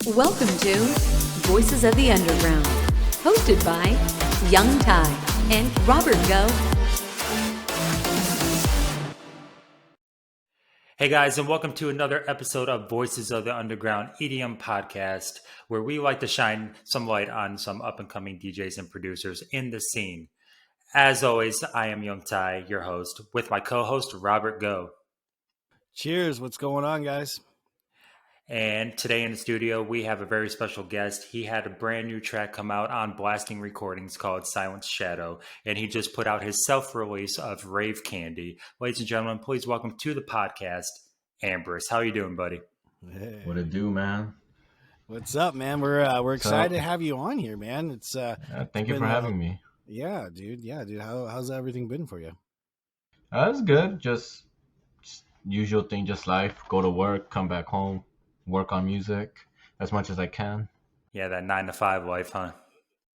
Welcome to Voices of the Underground, hosted by Young Ty and Robert Go. Hey guys, and welcome to another episode of Voices of the Underground EDM podcast, where we like to shine some light on some up-and-coming DJs and producers in the scene. As always, I am Young Ty, your host, with my co-host Robert Go. Cheers. What's going on, guys? And today in the studio, we have a very special guest. He had a brand new track come out on Blasting Recordings called Silent Shadow, and he just put out his self-release of Rave Candy. Ladies and gentlemen, please welcome to the podcast, Ambrus. How you doing, buddy? Hey. What it do, man? What's up, man? We're excited to have you on here, man. It's thank you for having me. Yeah, dude. How's everything been for you? It's good. Just usual thing, just life. Go to work, come back home, work on music as much as I can. Yeah, that 9-to-5 life, huh?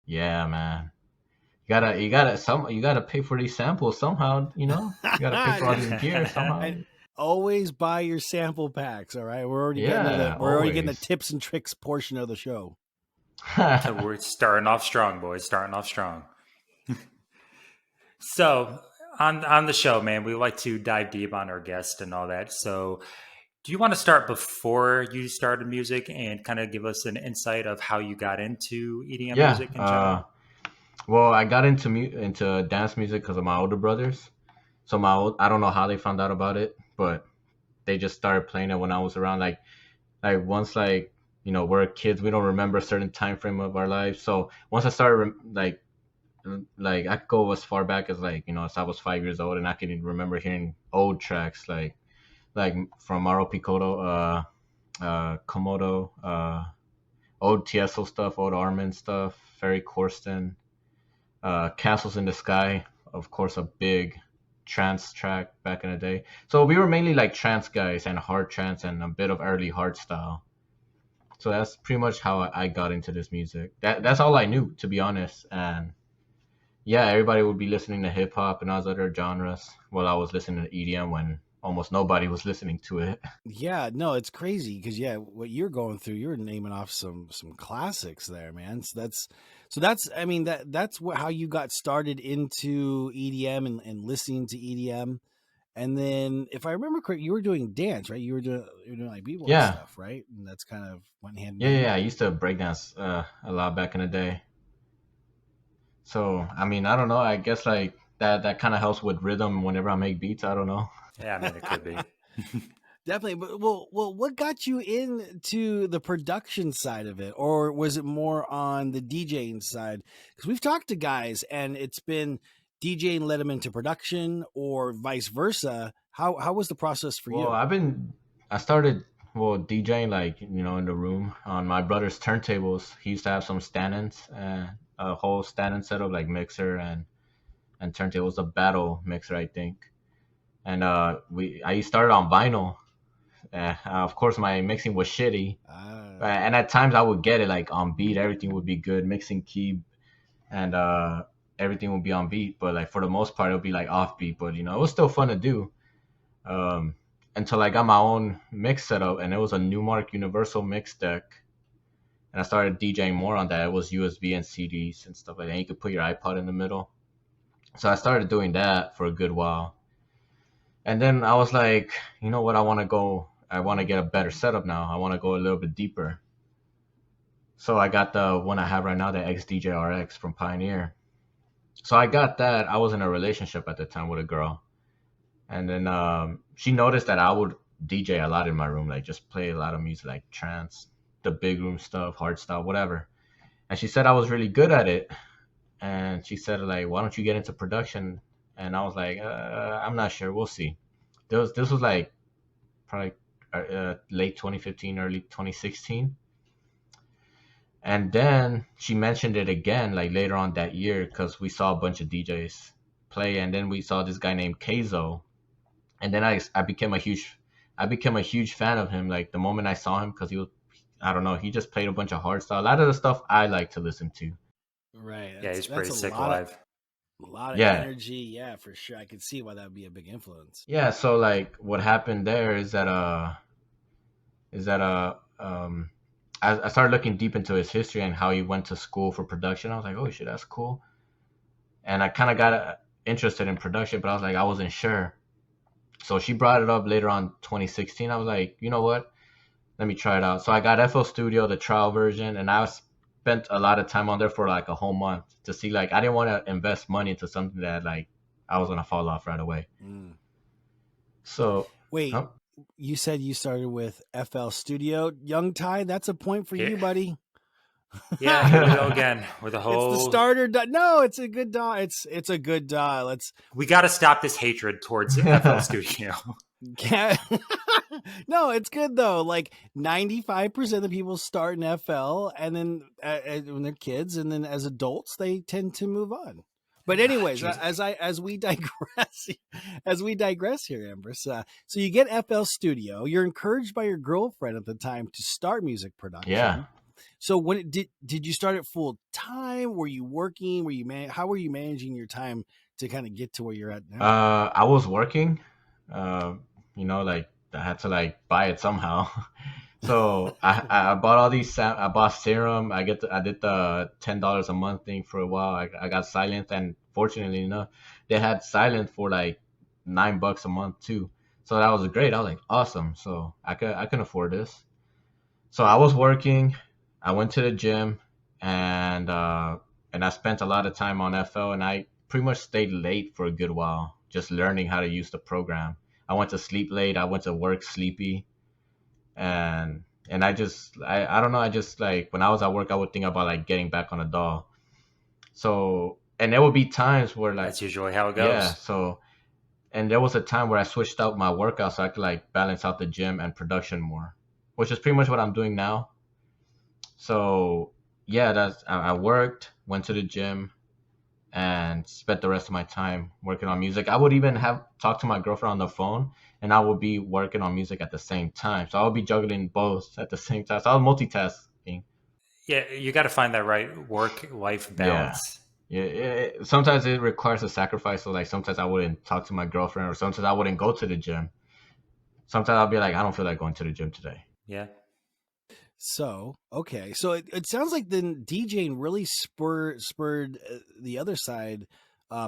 Yeah, man. You gotta pay for these samples somehow, you know? You gotta pay for all these gear somehow. And always buy your sample packs, all right? We're already getting the tips and tricks portion of the show. We're starting off strong, boys. Starting off strong. So on the show, man, we like to dive deep on our guests and all that. So do you want to start before you started music and kind of give us an insight of how you got into EDM music in general? Well, I got into dance music because of my older brothers. So I don't know how they found out about it, but they just started playing it when I was around. Like once, we're kids, we don't remember a certain time frame of our lives. So once I started, I could go as far back as as I was 5 years old, and I can remember hearing old tracks like from Maro Picotto, Komodo, old Tiesto stuff, old Armin stuff, Ferry Corsten, Castles in the Sky, of course, a big trance track back in the day. So we were mainly like trance guys and hard trance and a bit of early hardstyle. So that's pretty much how I got into this music. That's all I knew, to be honest. And yeah, everybody would be listening to hip hop and all those other genres while I was listening to EDM when almost nobody was listening to it. Yeah, no, it's crazy because what you're going through, you're naming off some classics there, man. That's how you got started into EDM and listening to EDM. And then, if I remember correctly, you were doing dance, right? You were doing like b-boy stuff, right? And that's kind of went hand in hand. Yeah. I used to breakdance a lot back in the day. So I don't know. I guess that kind of helps with rhythm whenever I make beats. I don't know. Yeah, it could be. Definitely. But well, what got you into the production side of it? Or was it more on the DJing side? Because we've talked to guys and it's been DJing led them into production or vice versa. How was the process for you? Well, I started DJing in the room on my brother's turntables. He used to have some stand-ins, a whole stand-in setup like mixer and turntables, a battle mixer, I think. And I started on vinyl. Of course, my mixing was shitty, and at times I would get it on beat. Everything would be good, mixing key, and everything would be on beat. But for the most part, it would be off beat. But it was still fun to do. Until I got my own mix setup, and it was a Newmark Universal mix deck, and I started DJing more on that. It was USB and CDs and stuff like that. And you could put your iPod in the middle. So I started doing that for a good while. And then I was like, you know what, I want to get a better setup now. I want to go a little bit deeper. So I got the one I have right now, the XDJ-RX from Pioneer. So I got that. I was in a relationship at the time with a girl. And then she noticed that I would DJ a lot in my room, just play a lot of music, like trance, the big room stuff, hardstyle, whatever. And she said I was really good at it. And she said, why don't you get into production? And I was like, I'm not sure. We'll see. This was probably late 2015, early 2016. And then she mentioned it again, later on that year, because we saw a bunch of DJs play. And then we saw this guy named Keizo. And then I became a huge fan of him. The moment I saw him, because he just played a bunch of hardstyle. A lot of the stuff I like to listen to. Right. Yeah, he's pretty sick live. A lot of energy, yeah, for sure. I could see why that would be a big influence. Yeah, so what happened there is that I started looking deep into his history and how he went to school for production. I was like, oh shit, that's cool. And I kind of got interested in production, but I was like, I wasn't sure. So she brought it up later on 2016. I was like, you know what? Let me try it out. So I got FL Studio, the trial version, and I spent a lot of time on there for like a whole month to see, like, I didn't want to invest money into something that like I was gonna fall off right away. So wait, you said you started with FL Studio, Young Ty. That's a point for you, buddy. Yeah, here we go again with a whole. It's the starter. No, it's a good DAW. It's a good DAW. We got to stop this hatred towards FL Studio. No, it's good though. Like 95% of the people start in FL, and then when they're kids, and then as adults, they tend to move on. But anyways, as we digress here, Ambrus. So you get FL Studio. You're encouraged by your girlfriend at the time to start music production. Yeah. So when did you start it full time? Were you working? How were you managing your time to kind of get to where you're at now? I was working. Like I had to like buy it somehow. So I bought all these. I bought Serum. I did the $10 a month thing for a while. I got Silent, and fortunately enough, they had Silent for like $9 a month too. So that was great. I was like, awesome. So I can afford this. So I was working. I went to the gym, and I spent a lot of time on FL, and I pretty much stayed late for a good while, just learning how to use the program. I went to sleep late. I went to work sleepy. And I don't know. I just like when I was at work, I would think about like getting back on a DAW. So, and there would be times where like that's usually how it goes. Yeah. So, and there was a time where I switched out my workout so I could like balance out the gym and production more, which is pretty much what I'm doing now. So yeah, I worked, went to the gym, and spent the rest of my time working on music. I would even have talked to my girlfriend on the phone, and I would be working on music at the same time. So I would be juggling both at the same time. So I was multitasking. Yeah, you got to find that right work-life balance. Yeah. Sometimes it requires a sacrifice. So like sometimes I wouldn't talk to my girlfriend, or sometimes I wouldn't go to the gym. Sometimes I'll be like, I don't feel like going to the gym today. Yeah. So, okay. So it sounds like then DJing really spurred the other side,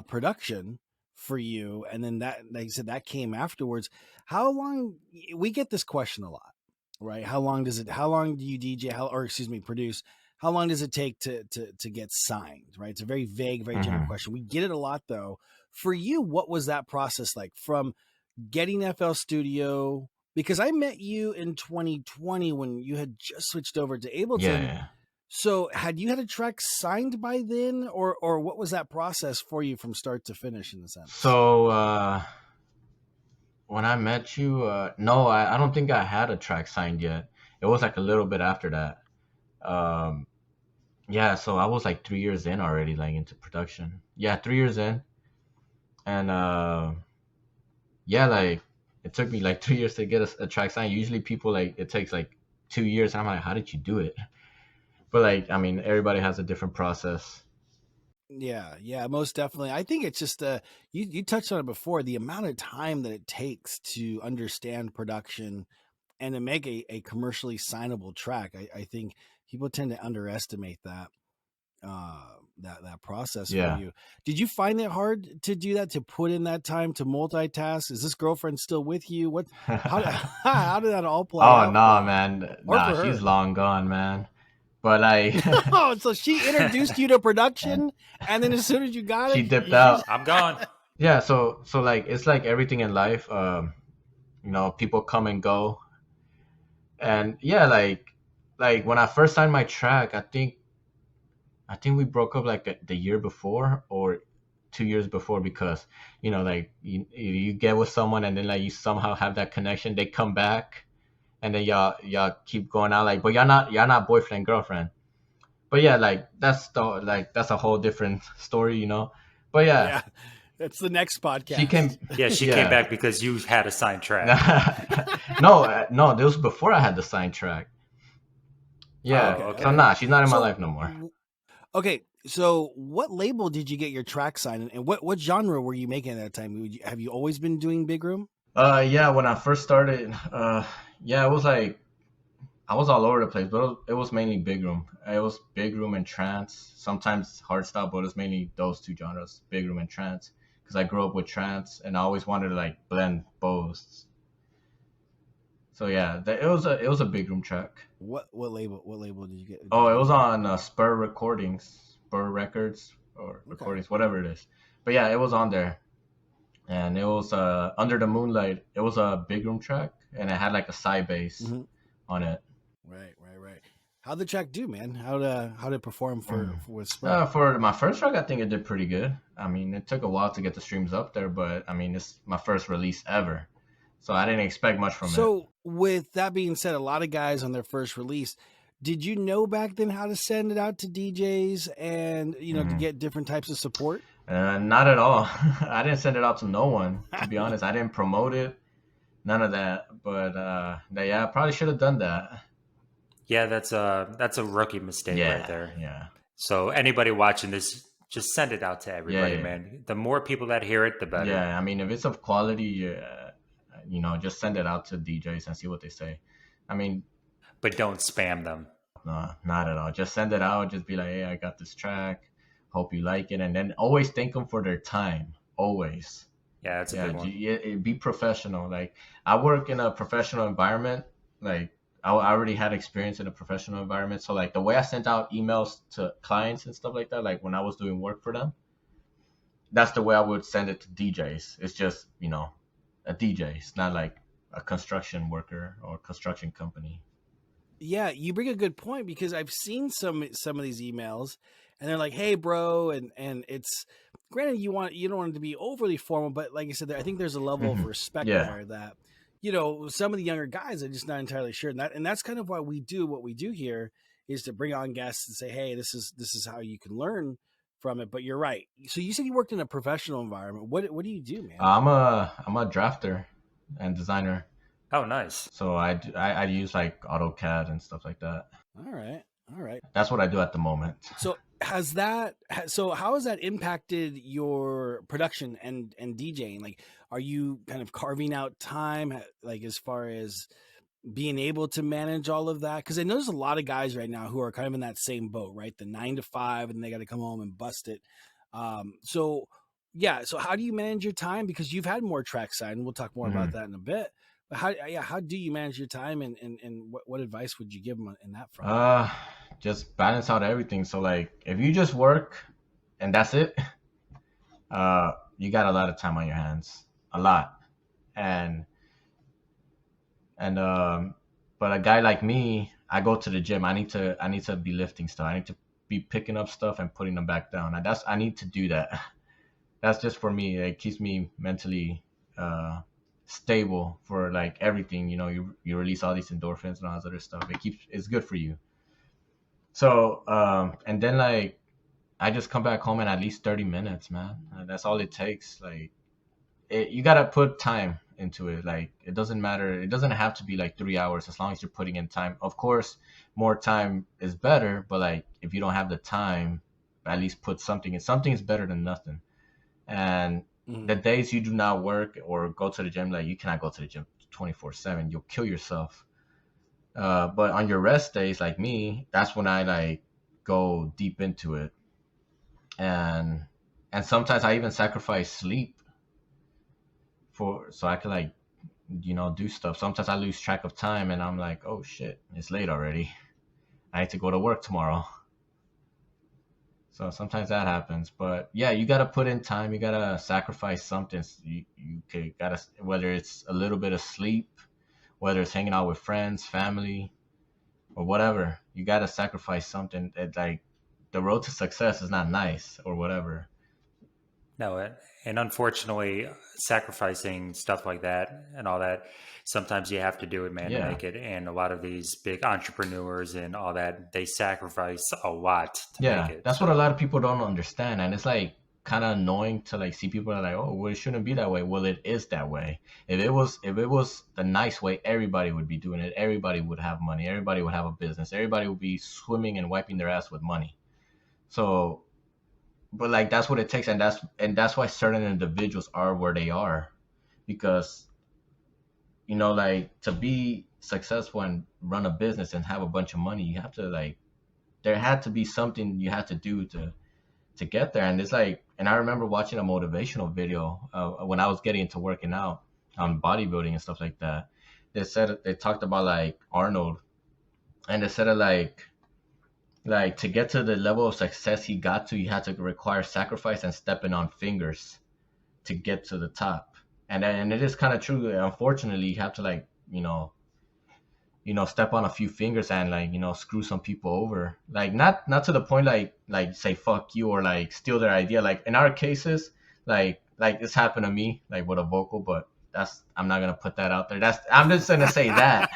production for you. And then that, like you said, that came afterwards. How long, we get this question a lot, right? How long do you DJ, produce? How long does it take to get signed, right? It's a very vague, very general question. We get it a lot though. For you, what was that process like from getting FL Studio? Because I met you in 2020 when you had just switched over to Ableton. Yeah. So had you had a track signed by then, or what was that process for you from start to finish in the sense? So when I met you, no, I don't think I had a track signed yet. It was like a little bit after that. Yeah, so I was like 3 years in already, like into production. Yeah, 3 years in. And yeah, like it took me like 3 years to get a track signed. Usually people like it takes like 2 years. And I'm like, how did you do it? But like, I mean, everybody has a different process. Yeah, most definitely. I think it's just you touched on it before, the amount of time that it takes to understand production and to make a commercially signable track. I think people tend to underestimate that process for you. Did you find it hard to do that, to put in that time to multitask? Is this girlfriend still with you? How did that all play out? Oh no, man. Nah, she's long gone, man. But like oh, so she introduced you to production, and then as soon as you got it, she dipped out. I'm gone. Yeah, so like it's like everything in life, people come and go. And yeah, like when I first signed my track, I think we broke up like the year before or 2 years before, because like you get with someone and then like you somehow have that connection, they come back, and then y'all keep going out, like, but y'all not boyfriend and girlfriend. But yeah, like that's a whole different story, But yeah. That's the next podcast. She came back because you had a signed track. No, this was before I had the signed track. Yeah. Oh, okay. So she's not in my life no more. Okay, so what label did you get your track signed, and what genre were you making at that time? Have you always been doing Big Room? Yeah, when I first started, it was like I was all over the place, but it was mainly big room. It was big room and trance, sometimes hardstyle, but it was mainly those two genres, big room and trance, because I grew up with trance and I always wanted to like blend both. So yeah, it was a big room track. What label did you get? Oh, it was on Spur Recordings, Spur Records or Recordings, whatever it is. But yeah, it was on there, and it was Under the Moonlight. It was a big room track, and it had like a side bass on it. Right. How'd the track do, man? How'd it perform for with Spur? For my first track, I think it did pretty good. I mean, it took a while to get the streams up there, but I mean, it's my first release ever, so I didn't expect much from it. So, with that being said, a lot of guys on their first release, did you know back then how to send it out to DJs and to get different types of support? Not at all. I didn't send it out to no one, to be honest. I didn't promote it, none of that. But yeah, I probably should have done that. Yeah, that's a rookie mistake right there. Yeah. So anybody watching this, just send it out to everybody, man. The more people that hear it, the better. Yeah, I mean, if it's of quality, just send it out to DJs and see what they say. I mean, but don't spam them. No, not at all. Just send it out. Just be like, hey, I got this track. Hope you like it. And then always thank them for their time. Always. Yeah, that's a big one. Be professional. Like, I work in a professional environment. Like, I already had experience in a professional environment. So, like, the way I sent out emails to clients and stuff like that, like when I was doing work for them, that's the way I would send it to DJs. It's just, a DJ. It's not like a construction worker or construction company. Yeah, you bring a good point, because I've seen some of these emails, and they're like, "Hey, bro," and it's granted you don't want it to be overly formal, but like I said, I think there's a level of respect there that some of the younger guys are just not entirely sure, and that's kind of why we do what we do here, is to bring on guests and say, "Hey, this is how you can learn from it." But you're right. So you said you worked in a professional environment. What do you do, man? I'm a drafter and designer. Oh, nice. So I use like AutoCAD and stuff like that. All right. That's what I do at the moment. So how has that impacted your production and DJing? Like, are you kind of carving out time, like as far as being able to manage all of that? Because I know there's a lot of guys right now who are kind of in that same boat, right? The 9 to 5, and they got to come home and bust it. So how do you manage your time? Because you've had more tracks signed, and we'll talk more about that in a bit. But how do you manage your time, and what advice would you give them in that front? Just balance out everything. So like, if you just work and that's it, you got a lot of time on your hands, a lot. And but a guy like me, I go to the gym. I need to be lifting stuff. I need to be picking up stuff and putting them back down. And I need to do that. That's just for me. It keeps me mentally stable for like everything. You release all these endorphins and all this other stuff. It's good for you. So and then like, I just come back home in at least 30 minutes, man. That's all it takes. Like, you gotta put time into it. Like, it doesn't matter. It doesn't have to be like 3 hours, as long as you're putting in time. Of course, more time is better, but like, if you don't have the time, at least put something in. Something is better than nothing. And the days you do not work or go to the gym, like, you cannot go to the gym 24/7. You'll kill yourself. But on your rest days, like me, that's when I like go deep into it. And sometimes I even sacrifice sleep so I can like, do stuff. Sometimes I lose track of time and I'm like, oh shit, it's late already. I need to go to work tomorrow. So sometimes that happens. But yeah, you got to put in time. You got to sacrifice something. You got to, whether it's a little bit of sleep, whether it's hanging out with friends, family, or whatever, you got to sacrifice something. Like, the road to success is not nice or whatever. No, and unfortunately, sacrificing stuff like that and all that, sometimes you have to do it, man, to make it. And a lot of these big entrepreneurs and all that, they sacrifice a lot to make it. That's what a lot of people don't understand. And it's like kind of annoying to like see people are like, oh, well, it shouldn't be that way. Well, it is that way. If it was the nice way, everybody would be doing it. Everybody would have money. Everybody would have a business. Everybody would be swimming and wiping their ass with money. So, but like, that's what it takes. And that's why certain individuals are where they are, because, like, to be successful and run a business and have a bunch of money, you have to like, there had to be something you had to do to get there. And it's like, and I remember watching a motivational video when I was getting into working out on bodybuilding and stuff like that. They talked about like Arnold, and they said it like to get to the level of success he got to, you had to require sacrifice and stepping on fingers to get to the top. And it is kind of true. Unfortunately, you have to like, step on a few fingers and like, screw some people over. Like not to the point like say fuck you or like steal their idea. Like in our cases, like this happened to me, like with a vocal, but I'm not gonna put that out there. I'm just gonna say that.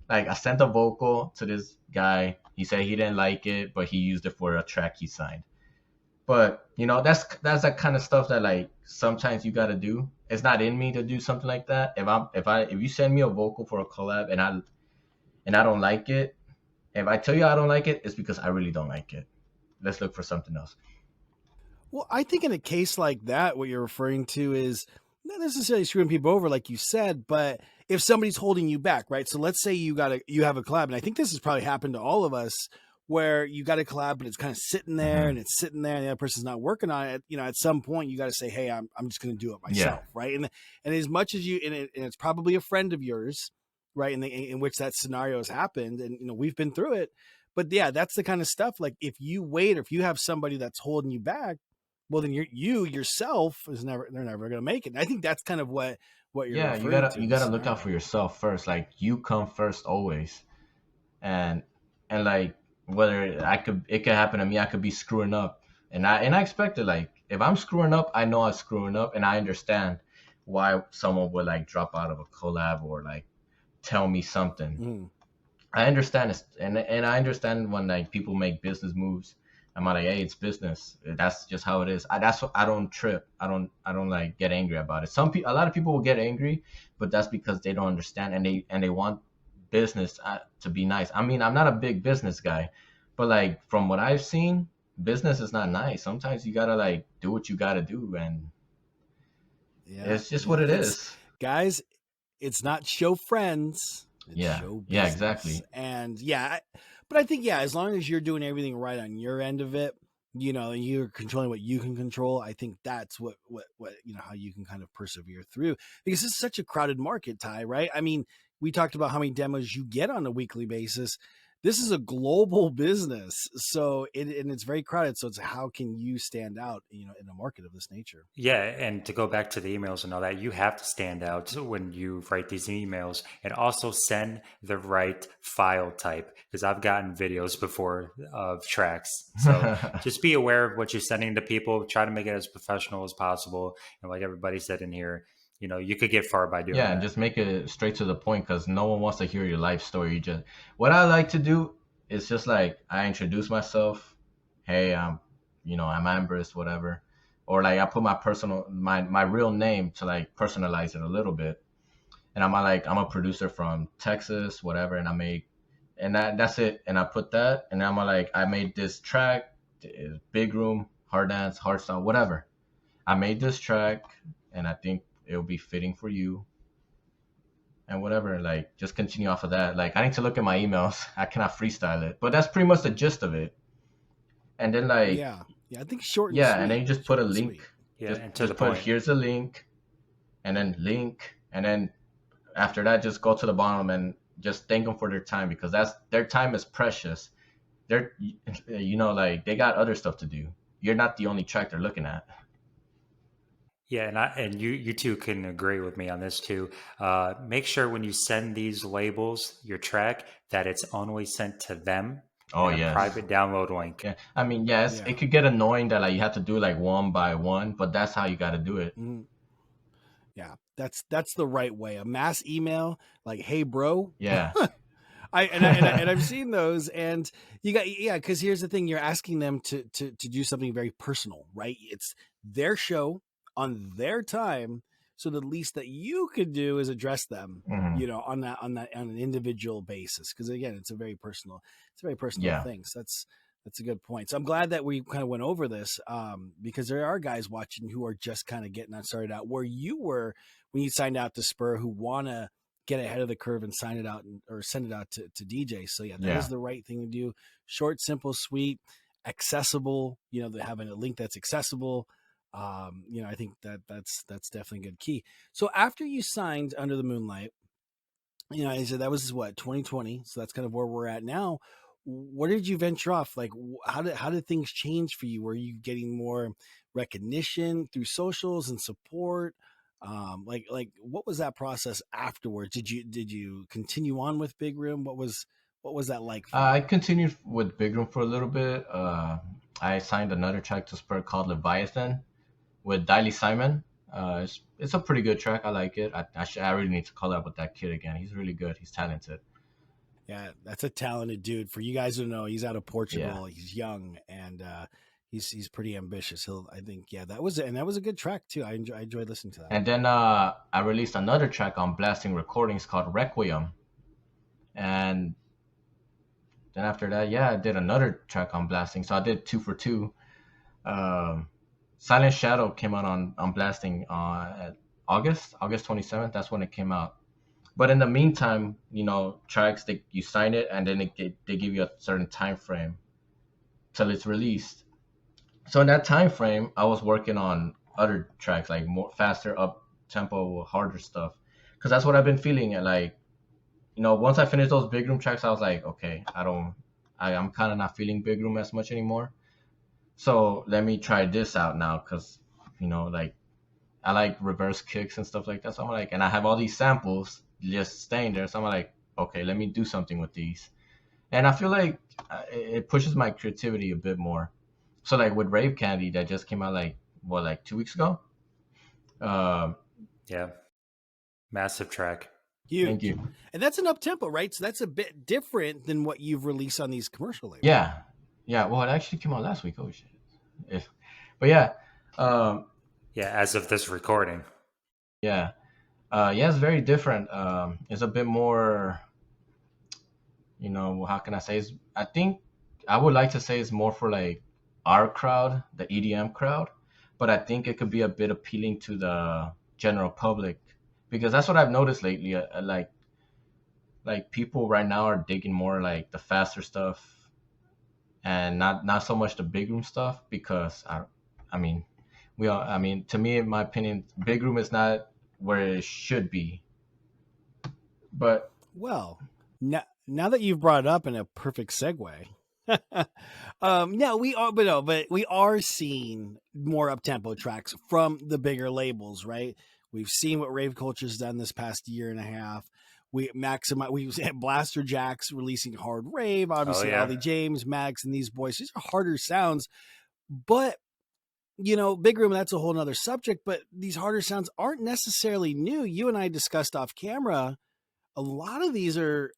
Like I sent a vocal to this guy. He said he didn't like it, but he used it for a track he signed. But that's that kind of stuff that like sometimes you gotta do. It's not in me to do something like that. If you send me a vocal for a collab and I don't like it, if I tell you I don't like it, it's because I really don't like it. Let's look for something else. Well, I think in a case like that, what you're referring to is not necessarily screwing people over, like you said, but if somebody's holding you back, right? So let's say you have a collab, and I think this has probably happened to all of us, where you got a collab, but it's kind of sitting there, and it's sitting there, and the other person's not working on it. At some point, you got to say, "Hey, I'm just going to do it myself," right? And as much as and it's probably a friend of yours, right? In which that scenario has happened, and we've been through it. But yeah, that's the kind of stuff. Like if you wait, or if you have somebody that's holding you back, well, then you yourself they're never going to make it. And I think that's kind of what you're you gotta look out for yourself first. Like you come first always, and like whether it could happen to me. I could be screwing up, and I expect it. Like if I'm screwing up, I know I'm screwing up, and I understand why someone would like drop out of a collab or like tell me something. I understand this, and I understand when like people make business moves. I'm like, hey, it's business. That's just how it is. That's what I don't trip. I don't like get angry about it. A lot of people will get angry, but that's because they don't understand and they want business to be nice. I mean, I'm not a big business guy, but like from what I've seen, business is not nice. Sometimes you gotta like do what you gotta do, and it's just what it is, guys. It's not show friends. It's show business. Yeah, exactly. And but I think as long as you're doing everything right on your end of it, you're controlling what you can control. I think that's what how you can kind of persevere through, because it's such a crowded market, Ty, right? I mean, we talked about how many demos you get on a weekly basis. This is a global business, so it's very crowded. So it's how can you stand out, in a market of this nature? Yeah, and to go back to the emails and all that, you have to stand out when you write these emails, and also send the right file type, because I've gotten videos before of tracks. So just be aware of what you're sending to people. Try to make it as professional as possible. And like everybody said in here, you could get far by doing that. And just make it straight to the point, because no one wants to hear your life story. What I like to do is just like I introduce myself. Hey, I'm Ambrus, whatever. Or like I put my real name to like personalize it a little bit. And I'm a producer from Texas, whatever, and that's it. And I put that, and I'm like, I made this track, Big Room, hard dance, hardstyle, whatever. I made this track, and I think it'll be fitting for you, and whatever. Like just continue off of that. Like I need to look at my emails. I cannot freestyle it, but that's pretty much the gist of it. And then like I think short. And sweet. And then you just put a link. And to the point. Here's a link, and then after that, just go to the bottom and just thank them for their time, because their time is precious. They're like they got other stuff to do. You're not the only track they're looking at. Yeah, and you two can agree with me on this too. Make sure when you send these labels, your track, that it's only sent to them. Oh yeah. Private download link. Yeah, I mean, it could get annoying that like you have to do like one by one, but that's how you got to do it. Mm-hmm. Yeah, that's the right way. A mass email like, "Hey, bro." Yeah. I've seen those, and you got because here's the thing: you're asking them to do something very personal, right? It's their show on their time, so the least that you could do is address them, on an individual basis. Because again, it's a very personal thing. So that's a good point. So I'm glad that we kind of went over this, because there are guys watching who are just kind of getting started out where you were when you signed out to Spur, who want to get ahead of the curve and sign it out or send it out to DJs. So yeah, that Yeah. is the right thing to do. Short, simple, sweet, accessible. They having a link that's accessible. I think that's definitely a good key. So after you signed Under the Moonlight, I said that was what 2020. So that's kind of where we're at now. Where did you venture off? Like, how did things change for you? Were you getting more recognition through socials and support? Like what was that process afterwards? Did you continue on with Big Room? What was that like for you? I continued with Big Room for a little bit. I signed another track to Spur called Leviathan with Diley Simon. It's a pretty good track. I like it. I really need to collab with that kid again. He's really good. He's talented. Yeah, that's a talented dude. For you guys who know, he's out of Portugal. Yeah. He's young and he's pretty ambitious. I think that was a good track too. I enjoyed listening to that. And then I released another track on Blasting Recordings called Requiem. And then after that, I did another track on Blasting. So I did 2 for 2. Silent Shadow came out on Blasting at August 27th. That's when it came out. But in the meantime, tracks, you sign it and then they give you a certain time frame till it's released. So in that time frame, I was working on other tracks, like more faster, up tempo, harder stuff, because that's what I've been feeling. Like, once I finished those Big Room tracks, I was like, okay, I'm kind of not feeling Big Room as much anymore. So let me try this out now, because like I like reverse kicks and stuff like that. So I'm like, and I have all these samples just staying there. So I'm like, okay, let me do something with these. And I feel like it pushes my creativity a bit more. So like with Rave Candy that just came out like 2 weeks ago. Yeah. Massive track. Huge. Thank you. And that's an up tempo, right? So that's a bit different than what you've released on these commercial labels. Yeah. Well, it actually came out last week. Oh shit. But yeah. As of this recording. Yeah. It's very different. It's a bit more, how can I say? I think I would like to say it's more for like our crowd, the EDM crowd, but I think it could be a bit appealing to the general public, because that's what I've noticed lately. Like people right now are digging more like the faster stuff and not so much the Big Room stuff, because to me, in my opinion, Big Room is not where it should be. But now that you've brought it up in a perfect segue, we are seeing more up tempo tracks from the bigger labels, right? We've seen what rave culture's done this past year and a half. We had Blaster Jacks releasing hard rave, obviously Ollie James, Max, and these boys. These are harder sounds, but Big Room, that's a whole nother subject, but these harder sounds aren't necessarily new. You and I discussed off camera, a lot of these are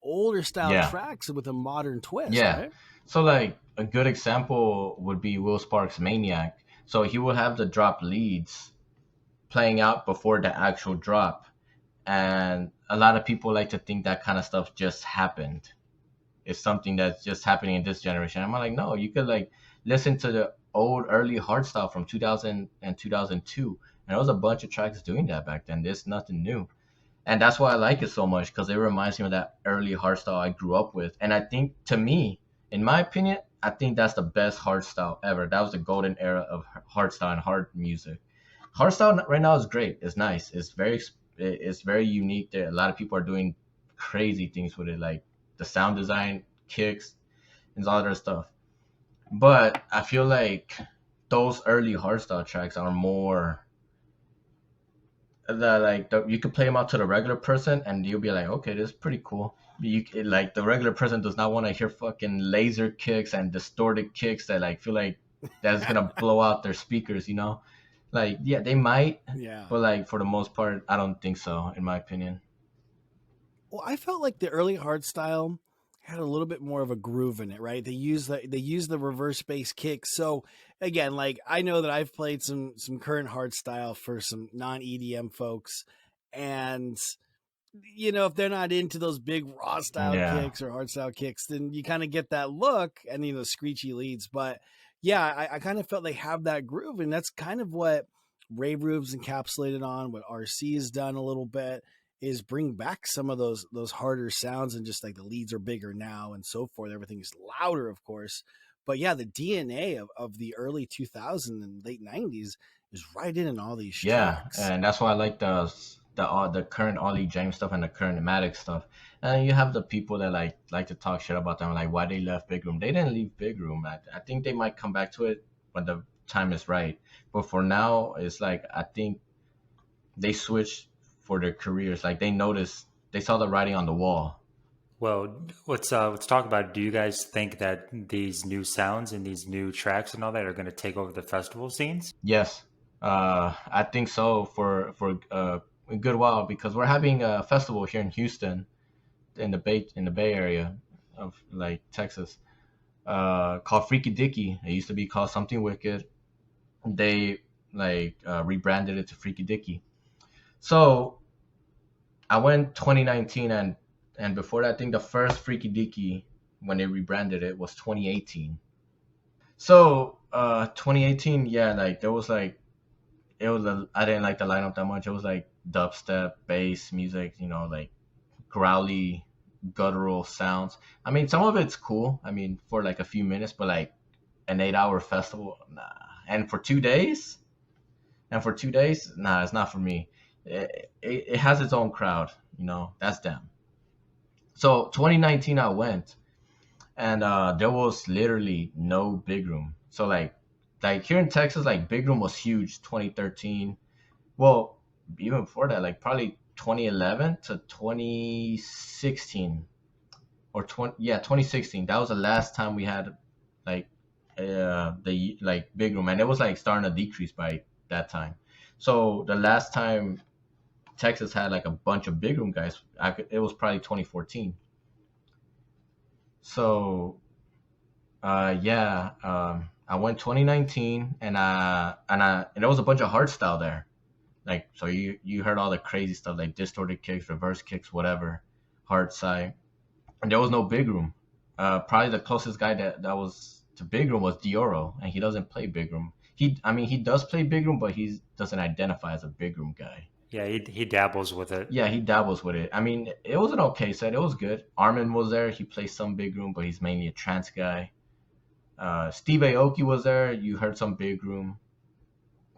older style tracks with a modern twist. Yeah. Right? So like a good example would be Will Sparks' Maniac. So he will have the drop leads playing out before the actual drop. And a lot of people like to think that kind of stuff just happened. It's something that's just happening in this generation. I'm like, no, you could like listen to the old early hardstyle from 2000 and 2002, and there was a bunch of tracks doing that back then. There's nothing new, and that's why I like it so much, because it reminds me of that early hardstyle I grew up with. And I think, to me, in my opinion, I think that's the best hardstyle ever. That was the golden era of hardstyle and hard music. Hardstyle right now is great. It's nice. It's very unique. There, a lot of people are doing crazy things with it, like the sound design, kicks, and all that stuff. But I feel like those early hardstyle tracks are more you could play them out to the regular person and you'll be like, okay, this is pretty cool. Like the regular person does not want to hear fucking laser kicks and distorted kicks that like feel like that's gonna blow out their speakers, Like, yeah, they might, but like for the most part, I don't think so, in my opinion. Well, I felt like the early hardstyle had a little bit more of a groove in it, right? They use the reverse bass kick. So again, like I know that I've played some current hardstyle for some non-EDM folks, and if they're not into those big raw style kicks or hardstyle kicks, then you kind of get that look and screechy leads. But yeah, I kind of felt they have that groove, and that's kind of what Rave Room's encapsulated on, what RC has done a little bit. is bring back some of those harder sounds, and just like the leads are bigger now and so forth. Everything is louder, of course. But yeah, the DNA of the early 2000s and late 90s is right in all these Yeah, tracks. and that's why I like the current Ollie James stuff and the current Matic stuff. And you have the people that like to talk shit about them, like why they left Big Room. They didn't leave Big Room. I think they might come back to it when the time is right. But for now, it's like I think they switched for their careers. Like they saw the writing on the wall. Well, let's talk about it. Do you guys think that these new sounds and these new tracks and all that are going to take over the festival scenes? Yes, I think so for a good while because we're having a festival here in Houston in the Bay Area of like Texas, called Freaky Dicky. It used to be called Something Wicked. They rebranded it to Freaky Dicky. So I went 2019, and before that, I think the first Freaky Dicky when they rebranded it was 2018. So 2018, yeah, like there was like I didn't like the lineup that much. It was like dubstep, bass music, like growly, guttural sounds. I mean, some of it's cool. I mean, for like a few minutes, but like an 8-hour festival, nah. And for 2 days, nah, it's not for me. It has its own crowd, that's them. So 2019, I went, and there was literally no Big Room. So like here in Texas, like Big Room was huge 2013. Well, even before that, like probably 2011 to 2016 or 2016. That was the last time we had like the like Big Room, and it was like starting to decrease by that time. So the last time Texas had like a bunch of Big Room guys, it was probably 2014. So yeah, I went 2019, and there was a bunch of hardstyle there. Like, so you heard all the crazy stuff like distorted kicks, reverse kicks, whatever, hard side, and there was no Big Room. Probably the closest guy that was to Big Room was Dioro, and he doesn't play Big Room. He does play Big Room, but he doesn't identify as a Big Room guy. Yeah, he dabbles with it. Yeah, he dabbles with it. I mean, it was an okay set. It was good. Armin was there. He plays some Big Room, but he's mainly a trance guy. Steve Aoki was there. You heard some Big Room,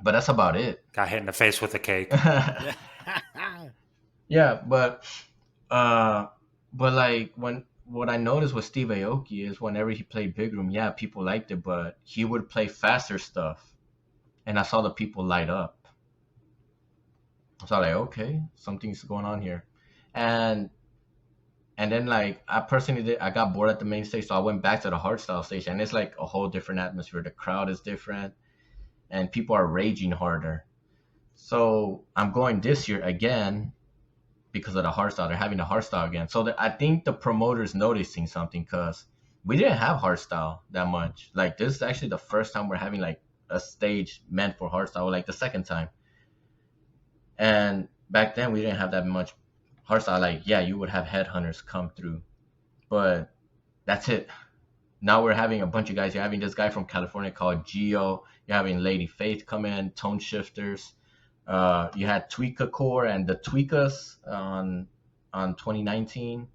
but that's about it. Got hit in the face with a cake. Yeah, uh, but like what I noticed with Steve Aoki is whenever he played Big Room, yeah, people liked it, but he would play faster stuff, and I saw the people light up. So I was like, okay, something's going on here, and then like I got bored at the main stage, so I went back to the hardstyle stage, and it's like a whole different atmosphere. The crowd is different, and people are raging harder. So I'm going this year again because of the hardstyle. They're having the hardstyle again. So I think the promoter's noticing something because we didn't have hardstyle that much. Like this is actually the first time we're having like a stage meant for hardstyle, like the second time. And back then we didn't have that much hardstyle. Like, yeah, you would have headhunters come through, but that's it. Now we're having a bunch of guys. You're having this guy from California called Geo. You're having Lady Faith come in, Tone Shifters. You had Tweaka Core and the Tweakas on 2019.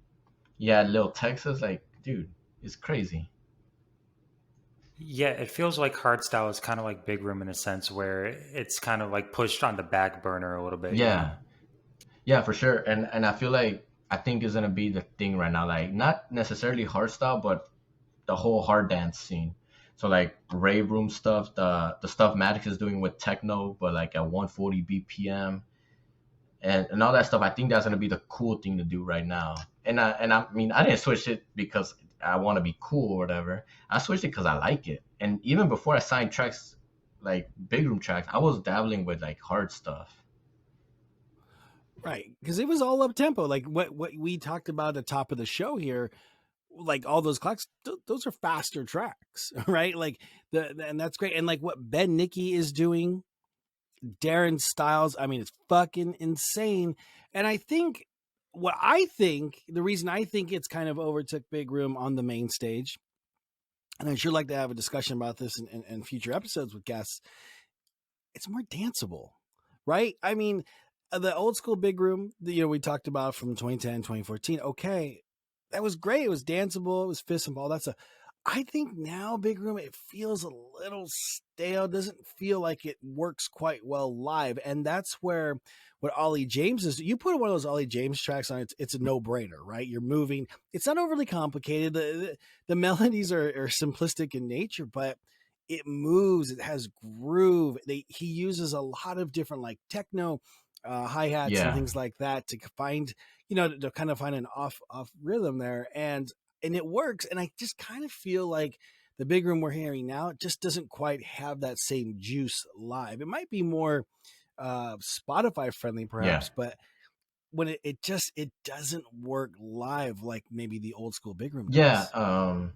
You had Lil Texas. Like, dude, it's crazy. Yeah, it feels like hardstyle is kind of like Big Room in a sense where it's kind of like pushed on the back burner a little bit. Yeah, yeah, for sure. And I think is gonna be the thing right now. Like, not necessarily hardstyle, but the whole hard dance scene. So like rave room stuff, the stuff Maddox is doing with techno, but like at 140 BPM and all that stuff. I think that's gonna be the cool thing to do right now. I mean, I didn't switch it because I want to be cool or whatever. I switched it because I like it. And even before I signed tracks like Big Room tracks, I was dabbling with like hard stuff. Right, because it was all up tempo, like what we talked about at the top of the show here. Like all those clocks, those are faster tracks, right? Like and that's great. And like what Ben Nicky is doing, Darren Styles, I mean, it's fucking insane. And I think the reason I think it's kind of overtook Big Room on the main stage, and I'd sure like to have a discussion about this in future episodes with guests, it's more danceable, right? I mean, The old school big room, we talked about from 2010, 2014. Okay, that was great. It was danceable. It was fist and ball. That's a. I think now big room, it feels a little stale. Doesn't feel like it works quite well live, and that's where what Ollie James is. You put one of those Ollie James tracks on, it's a no brainer, right? You're moving. It's not overly complicated. The melodies are simplistic in nature, but it moves. It has groove. He uses a lot of different like techno hi-hats and Yeah, things like that to find, to kind of find an off rhythm there, and it works. And I just kind of feel like the big room we're hearing now, it just doesn't quite have that same juice live. It might be more Spotify friendly yeah, perhaps, but when it doesn't work live like maybe the old school big room yeah. does.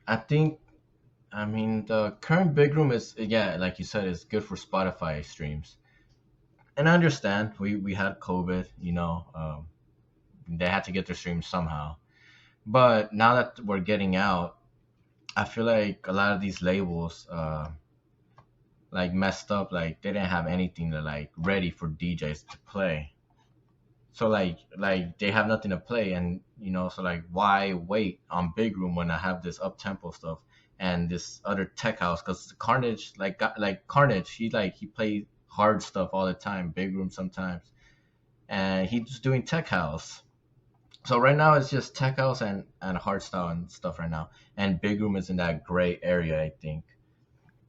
I think, I mean, the current big room is, yeah, like you said, is good for Spotify streams. And I understand we had COVID, they had to get their streams somehow. But now that we're getting out, I feel like a lot of these labels like messed up, like they didn't have anything to like ready for DJs to play. So like they have nothing to play, and so like why wait on big room when I have this up tempo stuff and this other tech house? Because Carnage, like Carnage, he plays hard stuff all the time, big room sometimes, and he's doing tech house. So right now it's just tech house and hardstyle and stuff right now, and big room is in that gray area, I think.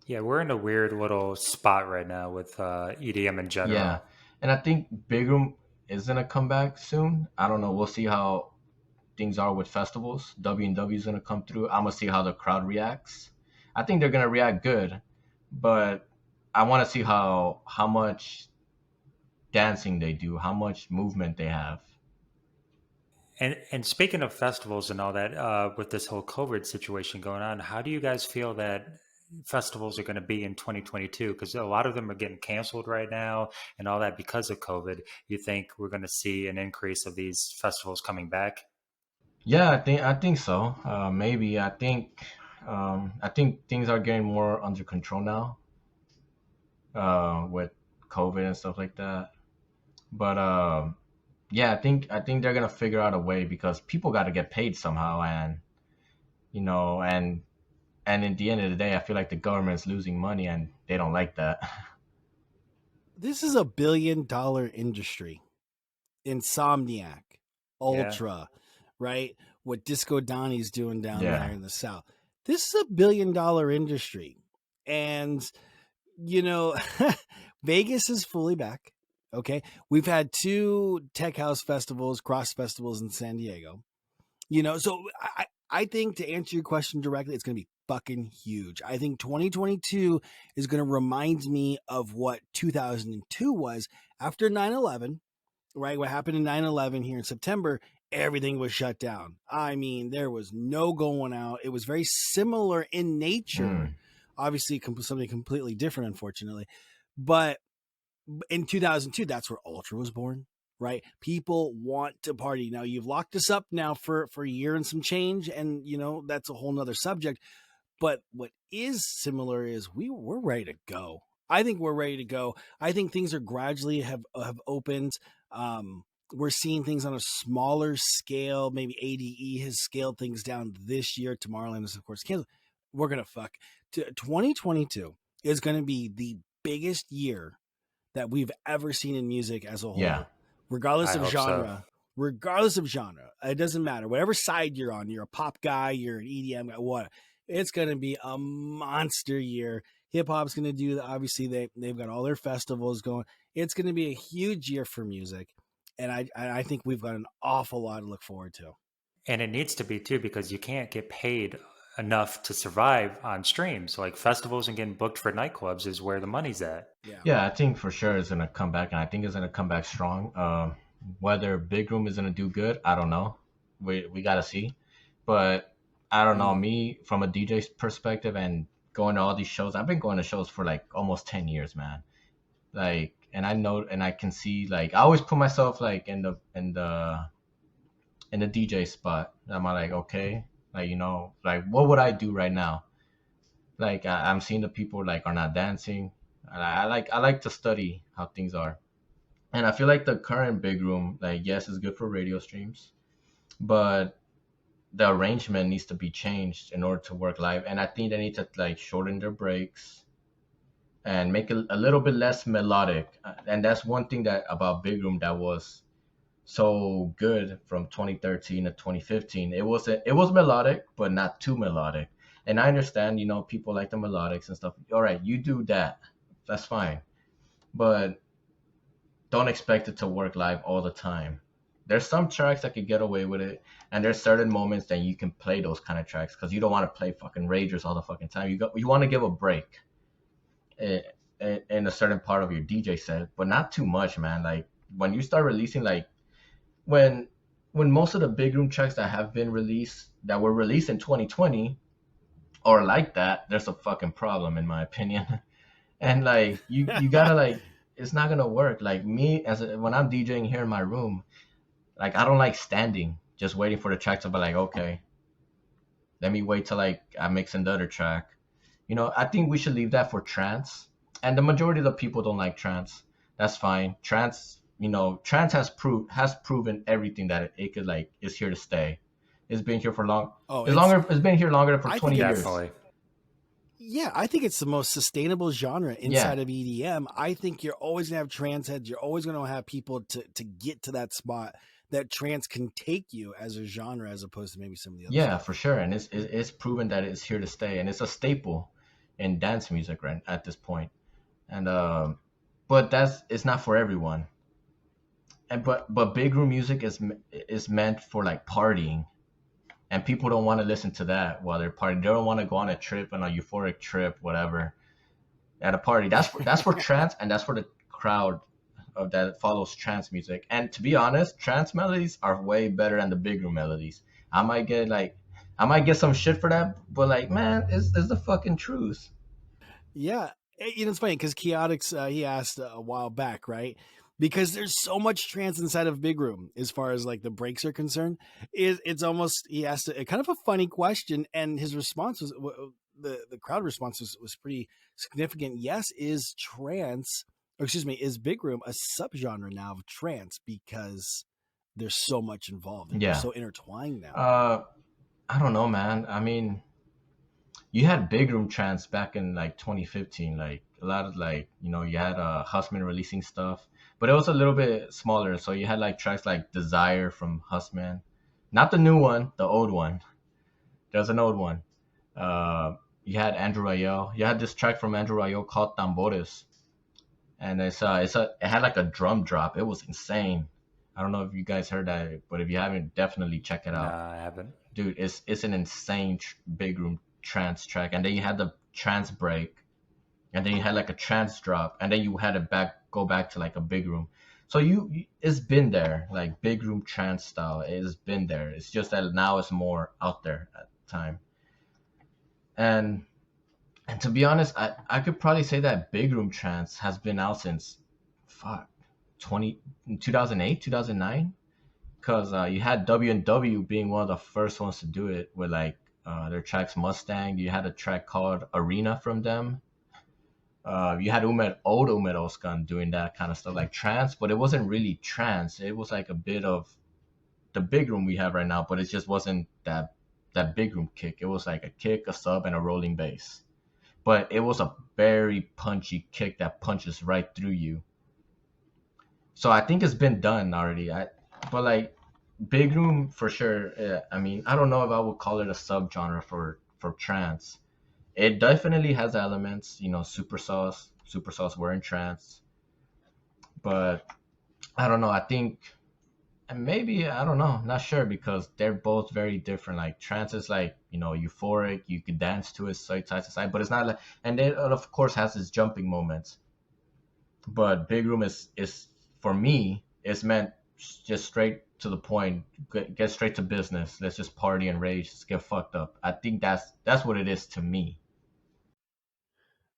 Yeah, we're in a weird little spot right now with EDM in Yeah, general. and I think big room is gonna come back soon. I don't know. We'll see how things are with festivals. W&W is gonna come through. I'm gonna see how the crowd reacts. I think they're gonna react good, but I want to see how much dancing they do, how much movement they have. And speaking of festivals and all that, with this whole COVID situation going on, how do you guys feel that festivals are going to be in 2022? Because a lot of them are getting canceled right now and all that because of COVID. You think we're going to see an increase of these festivals coming back? Yeah, I think so. Maybe I think things are getting more under control now with COVID and stuff like that. But yeah, I think they're gonna figure out a way because people got to get paid somehow, and you know, and in the end of the day, I feel like the government's losing money, and they don't like that. This is $1 billion industry. Insomniac, Yeah. Ultra, right? What Disco Donnie's doing down there Yeah, in the South. This is $1 billion industry. And, you know, Vegas is fully back. Okay. We've had two tech house festivals, cross festivals in San Diego. So I think to answer your question directly, it's going to be fucking huge. I think 2022 is going to remind me of what 2002 was after 9/11, right? What happened in 9/11 here in September, everything was shut down. I mean, there was no going out. It was very similar in nature. mm, Obviously, something completely different, unfortunately. But in 2002, that's where Ultra was born, right? People want to party. Now, you've locked us up now for a year and some change, and, that's a whole nother subject. But what is similar is we're ready to go. I think we're ready to go. I think things are gradually have opened. We're seeing things on a smaller scale. Maybe ADE has scaled things down this year. Tomorrowland is of course canceled. We're gonna fuck. 2022 is gonna be the biggest year that we've ever seen in music as a yeah, whole, regardless I of hope so. genre. Regardless of genre, it doesn't matter. Whatever side you're on, you're a pop guy, you're an EDM guy, what? It's going to be a monster year. Hip hop's going to do. Obviously, they've got all their festivals going. It's going to be a huge year for music, and I think we've got an awful lot to look forward to. And it needs to be too because you can't get paid enough to survive on streams. Like festivals and getting booked for nightclubs is where the money's at. Yeah. yeah. I think for sure it's gonna come back, and I think it's gonna come back strong. Whether big room is gonna do good, I don't know. We gotta see. But I don't know. Mm. Me from a DJ's perspective and going to all these shows, I've been going to shows for like almost 10 years, man. Like, and I know, and I can see, like, I always put myself like in the DJ spot. I'm like, okay, like, like what would I do right now? Like, I'm seeing the people like are not dancing. And I like to study how things are. And I feel like the current Big Room, like, yes, is good for radio streams, but the arrangement needs to be changed in order to work live. And I think they need to like shorten their breaks and make it a little bit less melodic. And that's one thing that about Big Room that was so good from 2013 to 2015. It was melodic, but not too melodic. And I understand, people like the melodics and stuff. All right, you do that. That's fine. But don't expect it to work live all the time. There's some tracks that could get away with it, and there's certain moments that you can play those kind of tracks because you don't want to play fucking ragers all the fucking time. You want to give a break in a certain part of your DJ set, but not too much, man. Like when you start releasing, like when most of the Big Room tracks that have been released that were released in 2020 or like that, there's a fucking problem in my opinion. And like you gotta like it's not gonna work. Like me when I'm DJing here in my room, like I don't like standing just waiting for the track to be like, okay, let me wait till like I mix in the other track. I think we should leave that for trance. And the majority of the people don't like trance. That's fine. Trance has proven everything that it could like is here to stay. It's been here for long. It's been here longer for 20 years. Definitely. Yeah, I think it's the most sustainable genre inside of EDM. I think you're always going to have trance heads. You're always going to have people to get to that spot that trance can take you as a genre as opposed to maybe some of the other stuff. For sure. And it's proven that it's here to stay. And it's a staple in dance music right at this point. And but it's not for everyone. And but Big Room music is meant for like partying. And people don't want to listen to that while they're partying. They don't want to go on a trip, on a euphoric trip, whatever, at a party. That's for trance, and that's for the crowd that follows trance music. And to be honest, trance melodies are way better than the Big Room melodies. I might get some shit for that, but like, man, it's the fucking truth. Yeah, it's funny because Chaotix he asked a while back, right? Because there's so much trance inside of Big Room as far as like the breaks are concerned. It's almost, he asked a kind of a funny question, and his response was, the crowd response was pretty significant. Yes, is Big Room a subgenre now of trance because there's so much involved and they're so intertwined now? I don't know, man. I mean, you had Big Room Trance back in like 2015, like a lot of like, you had Hussman releasing stuff, but it was a little bit smaller. So you had like tracks like Desire from Hussman, not the new one, the old one. There's an old one. You had Andrew Rayel. You had this track from Andrew Rayel called Tambores, and it had like a drum drop. It was insane. I don't know if you guys heard that, but if you haven't, definitely check it out. No, I haven't. Dude, it's an insane Big Room Trance track, and then you had the trance break, and then you had like a trance drop, and then you had to go back to like a Big Room. So it's been there, like Big Room Trance style. It's been there. It's just that now it's more out there at the time. And to be honest, I could probably say that Big Room Trance has been out since 2008, 2009, because you had W&W being one of the first ones to do it with like their tracks Mustang. You had a track called Arena from them. You had old Umed Oskan doing that kind of stuff like trance, but it wasn't really trance. It was like a bit of the Big Room we have right now, but it just wasn't that Big Room kick. It was like a kick, a sub, and a rolling bass. But it was a very punchy kick that punches right through you. So I think it's been done already. But like Big Room for sure. I mean, I don't know if I would call it a subgenre for trance. It definitely has elements, Super Sauce were in trance. But I don't know. I think, and maybe, I don't know, not sure, because they're both very different. Like trance is like, euphoric, you could dance to it side to side, but it's not like, and it of course has its jumping moments. But Big Room is for me, it's meant just straight to the point, get straight to business. Let's just party and rage, just get fucked up. I think that's what it is to me.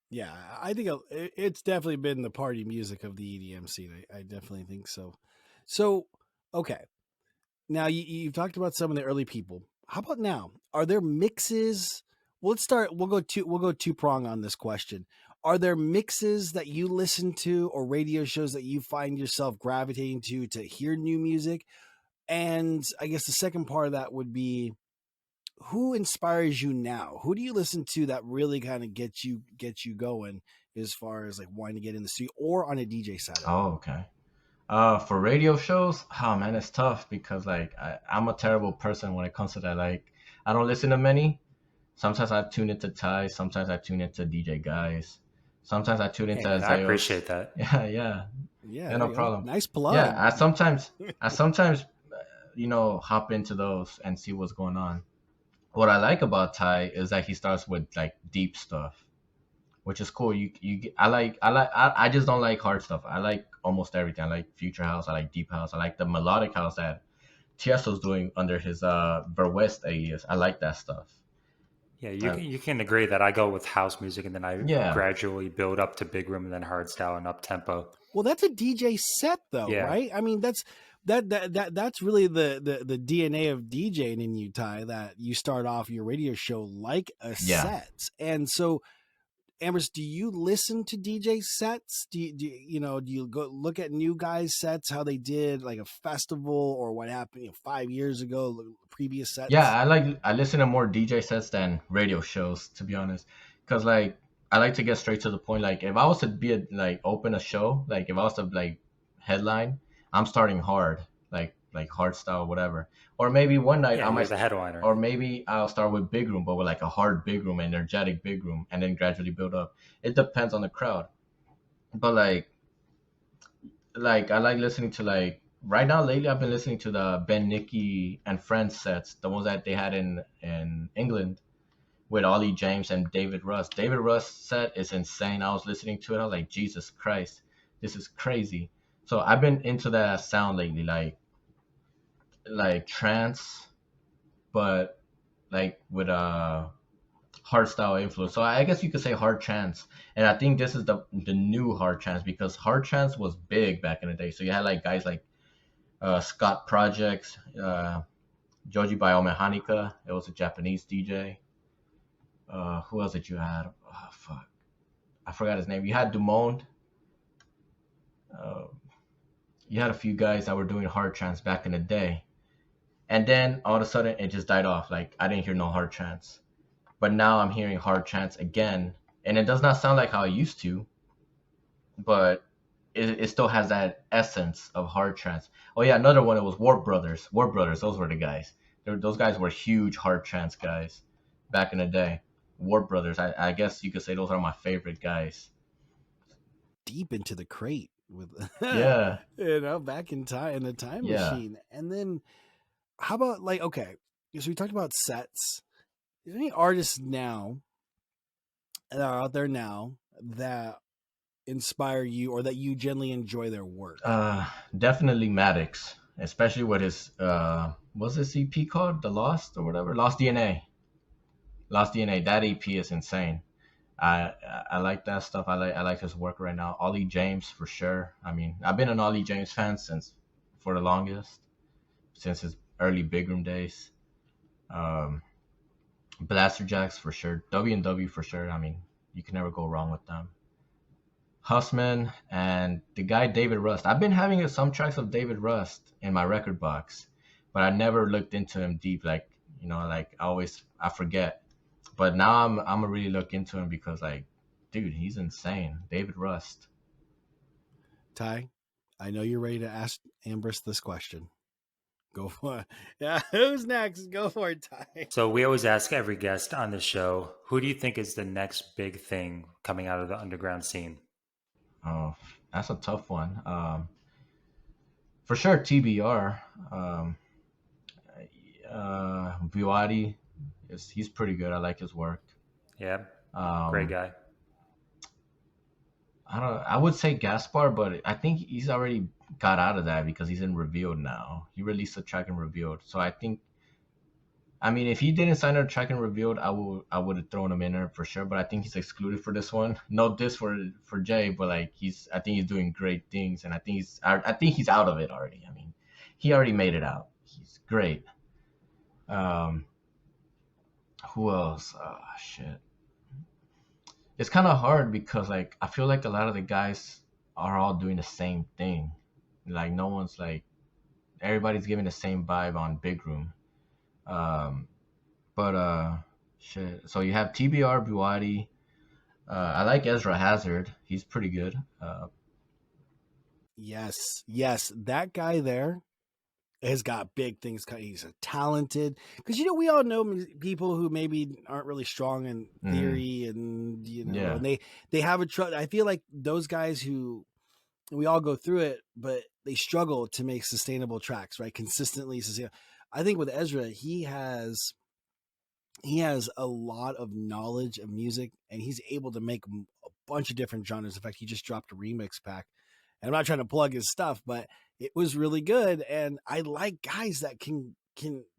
Yeah, I think it's definitely been the party music of the EDM scene. I definitely think so. So, okay. Now you've talked about some of the early people. How about now? Are there mixes? We'll go two prong on this question. are there mixes that you listen to or radio shows that you find yourself gravitating to hear new music? And I guess the second part of that would be, who inspires you now? Who do you listen to that really kind of gets you going as far as like wanting to get in the studio or on a DJ side of it? Oh, okay. For radio shows, oh man, it's tough because like I'm a terrible person when it comes to that. Like I don't listen to many. Sometimes I tune into Ty. Sometimes I tune into DJ Guys. Sometimes I tune Hey, into man, I Azeos. appreciate that. Yeah, yeah, Yeah, yeah, there no you go. problem. Nice Yeah, plug. I sometimes hop into those and see what's going on. What I like about Ty is that he starts with like deep stuff, which is cool. I just don't like hard stuff. I like almost everything. I like future house. I like deep house. I like the melodic house that Tiesto's doing under his Verwest alias. I like that stuff. Yeah, Uh, you can agree that I go with house music and then I yeah, gradually build up to big room and then hardstyle and up tempo. Well, that's a DJ set though, Yeah. right? I mean, that's really the DNA of DJing in you, Ty, that you start off your radio show like a yeah. set. And so, Ambrose, do you listen to DJ sets? Do you go look at new guys' sets, how they did like a festival or what happened 5 years ago, previous Yeah, sets? I listen to more DJ sets than radio shows, to be honest, because like I like to get straight to the point. Like if I was to like open a show, like if I was to like headline, I'm starting hard, like hard style, whatever. Or maybe one night Yeah, I you're might, the headliner. or maybe I'll start with big room, but with like a hard big room, energetic big room, and then gradually build up. It depends on the crowd, but like I like listening to like right now lately I've been listening to the Ben Nicky and Friends sets, the ones that they had in England with Ollie James and David Russ. David Russ set is insane. I was listening to it. I was like, Jesus Christ, this is crazy. So I've been into that sound lately, like trance, but like with a hard style influence. So I guess you could say hard trance. And I think this is the new hard trance because hard trance was big back in the day. So you had like guys like Scott Projects, Joji Biomechanica. It was a Japanese DJ. Who else did you have? Oh, fuck. I forgot his name. You had Dumont. Uh, you had a few guys that were doing hard trance back in the day. And then all of a sudden it just died off. Like I didn't hear no hard trance. But now I'm hearing hard trance again. And it does not sound like how I used to, but it still has that essence of hard trance. Oh yeah, another one. It was Warp Brothers. Warp Brothers. Those were the guys. Those guys were huge hard trance guys back in the day. Warp Brothers. I guess you could say those are my favorite guys. Deep into the crate with Yeah, back in time in the time yeah. machine. And then how about like, okay, so we talked about sets. Is there any artists now that are out there now that inspire you or that you generally enjoy their work? Definitely Maddox, especially with his what's this EP called? The Lost or whatever. Lost DNA. Lost DNA. That EP is insane. I I like that stuff. I like his work right now. Ollie James for sure. I mean, I've been an Ollie James fan since for the longest, since his early big room days. Um, Blaster Jacks for sure. W&W for sure. I mean, you can never go wrong with them. Hussman and the guy David Rust. I've been having some tracks of David Rust in my record box, but I never looked into him deep. Like like I forget. But now I'm gonna really look into him because like, dude, he's insane. David Rust. Ty, I know you're ready to ask Ambrose this question. Go for it. Yeah, who's next? Go for it, Ty. So we always ask every guest on the show, who do you think is the next big thing coming out of the underground scene? Oh, that's a tough one. For sure, TBR. Viwadi he's pretty good. I like his work. Yeah, great Um, guy. I don't. I would say Gaspar, but I think he's already got out of that because he's in Revealed now. He released a track in Revealed, so I think. I mean, if he didn't sign a track in Revealed, I would have thrown him in there for sure. But I think he's excluded for this one. No diss for Jay, but like I think he's doing great things, and I think he's out of it already. I mean, he already made it out. He's great. Um, who else? Oh shit. it's kind of hard because like I feel like a lot of the guys are all doing the same thing. Like no one's like everybody's giving the same vibe on Big Room. Um, but shit. So you have TBR Buati. I like Ezra Hazard. He's pretty good. Yes, yes, that guy there has got big things. He's a talented, because we all know people who maybe aren't really strong in Mm, theory, and yeah. and they have a trust. I feel like those guys who, we all go through it, but they struggle to make sustainable tracks, right? Consistently. I think with Ezra, he has a lot of knowledge of music, and he's able to make a bunch of different genres. In fact, he just dropped a remix pack, and I'm not trying to plug his stuff, but it was really good. And I like guys that can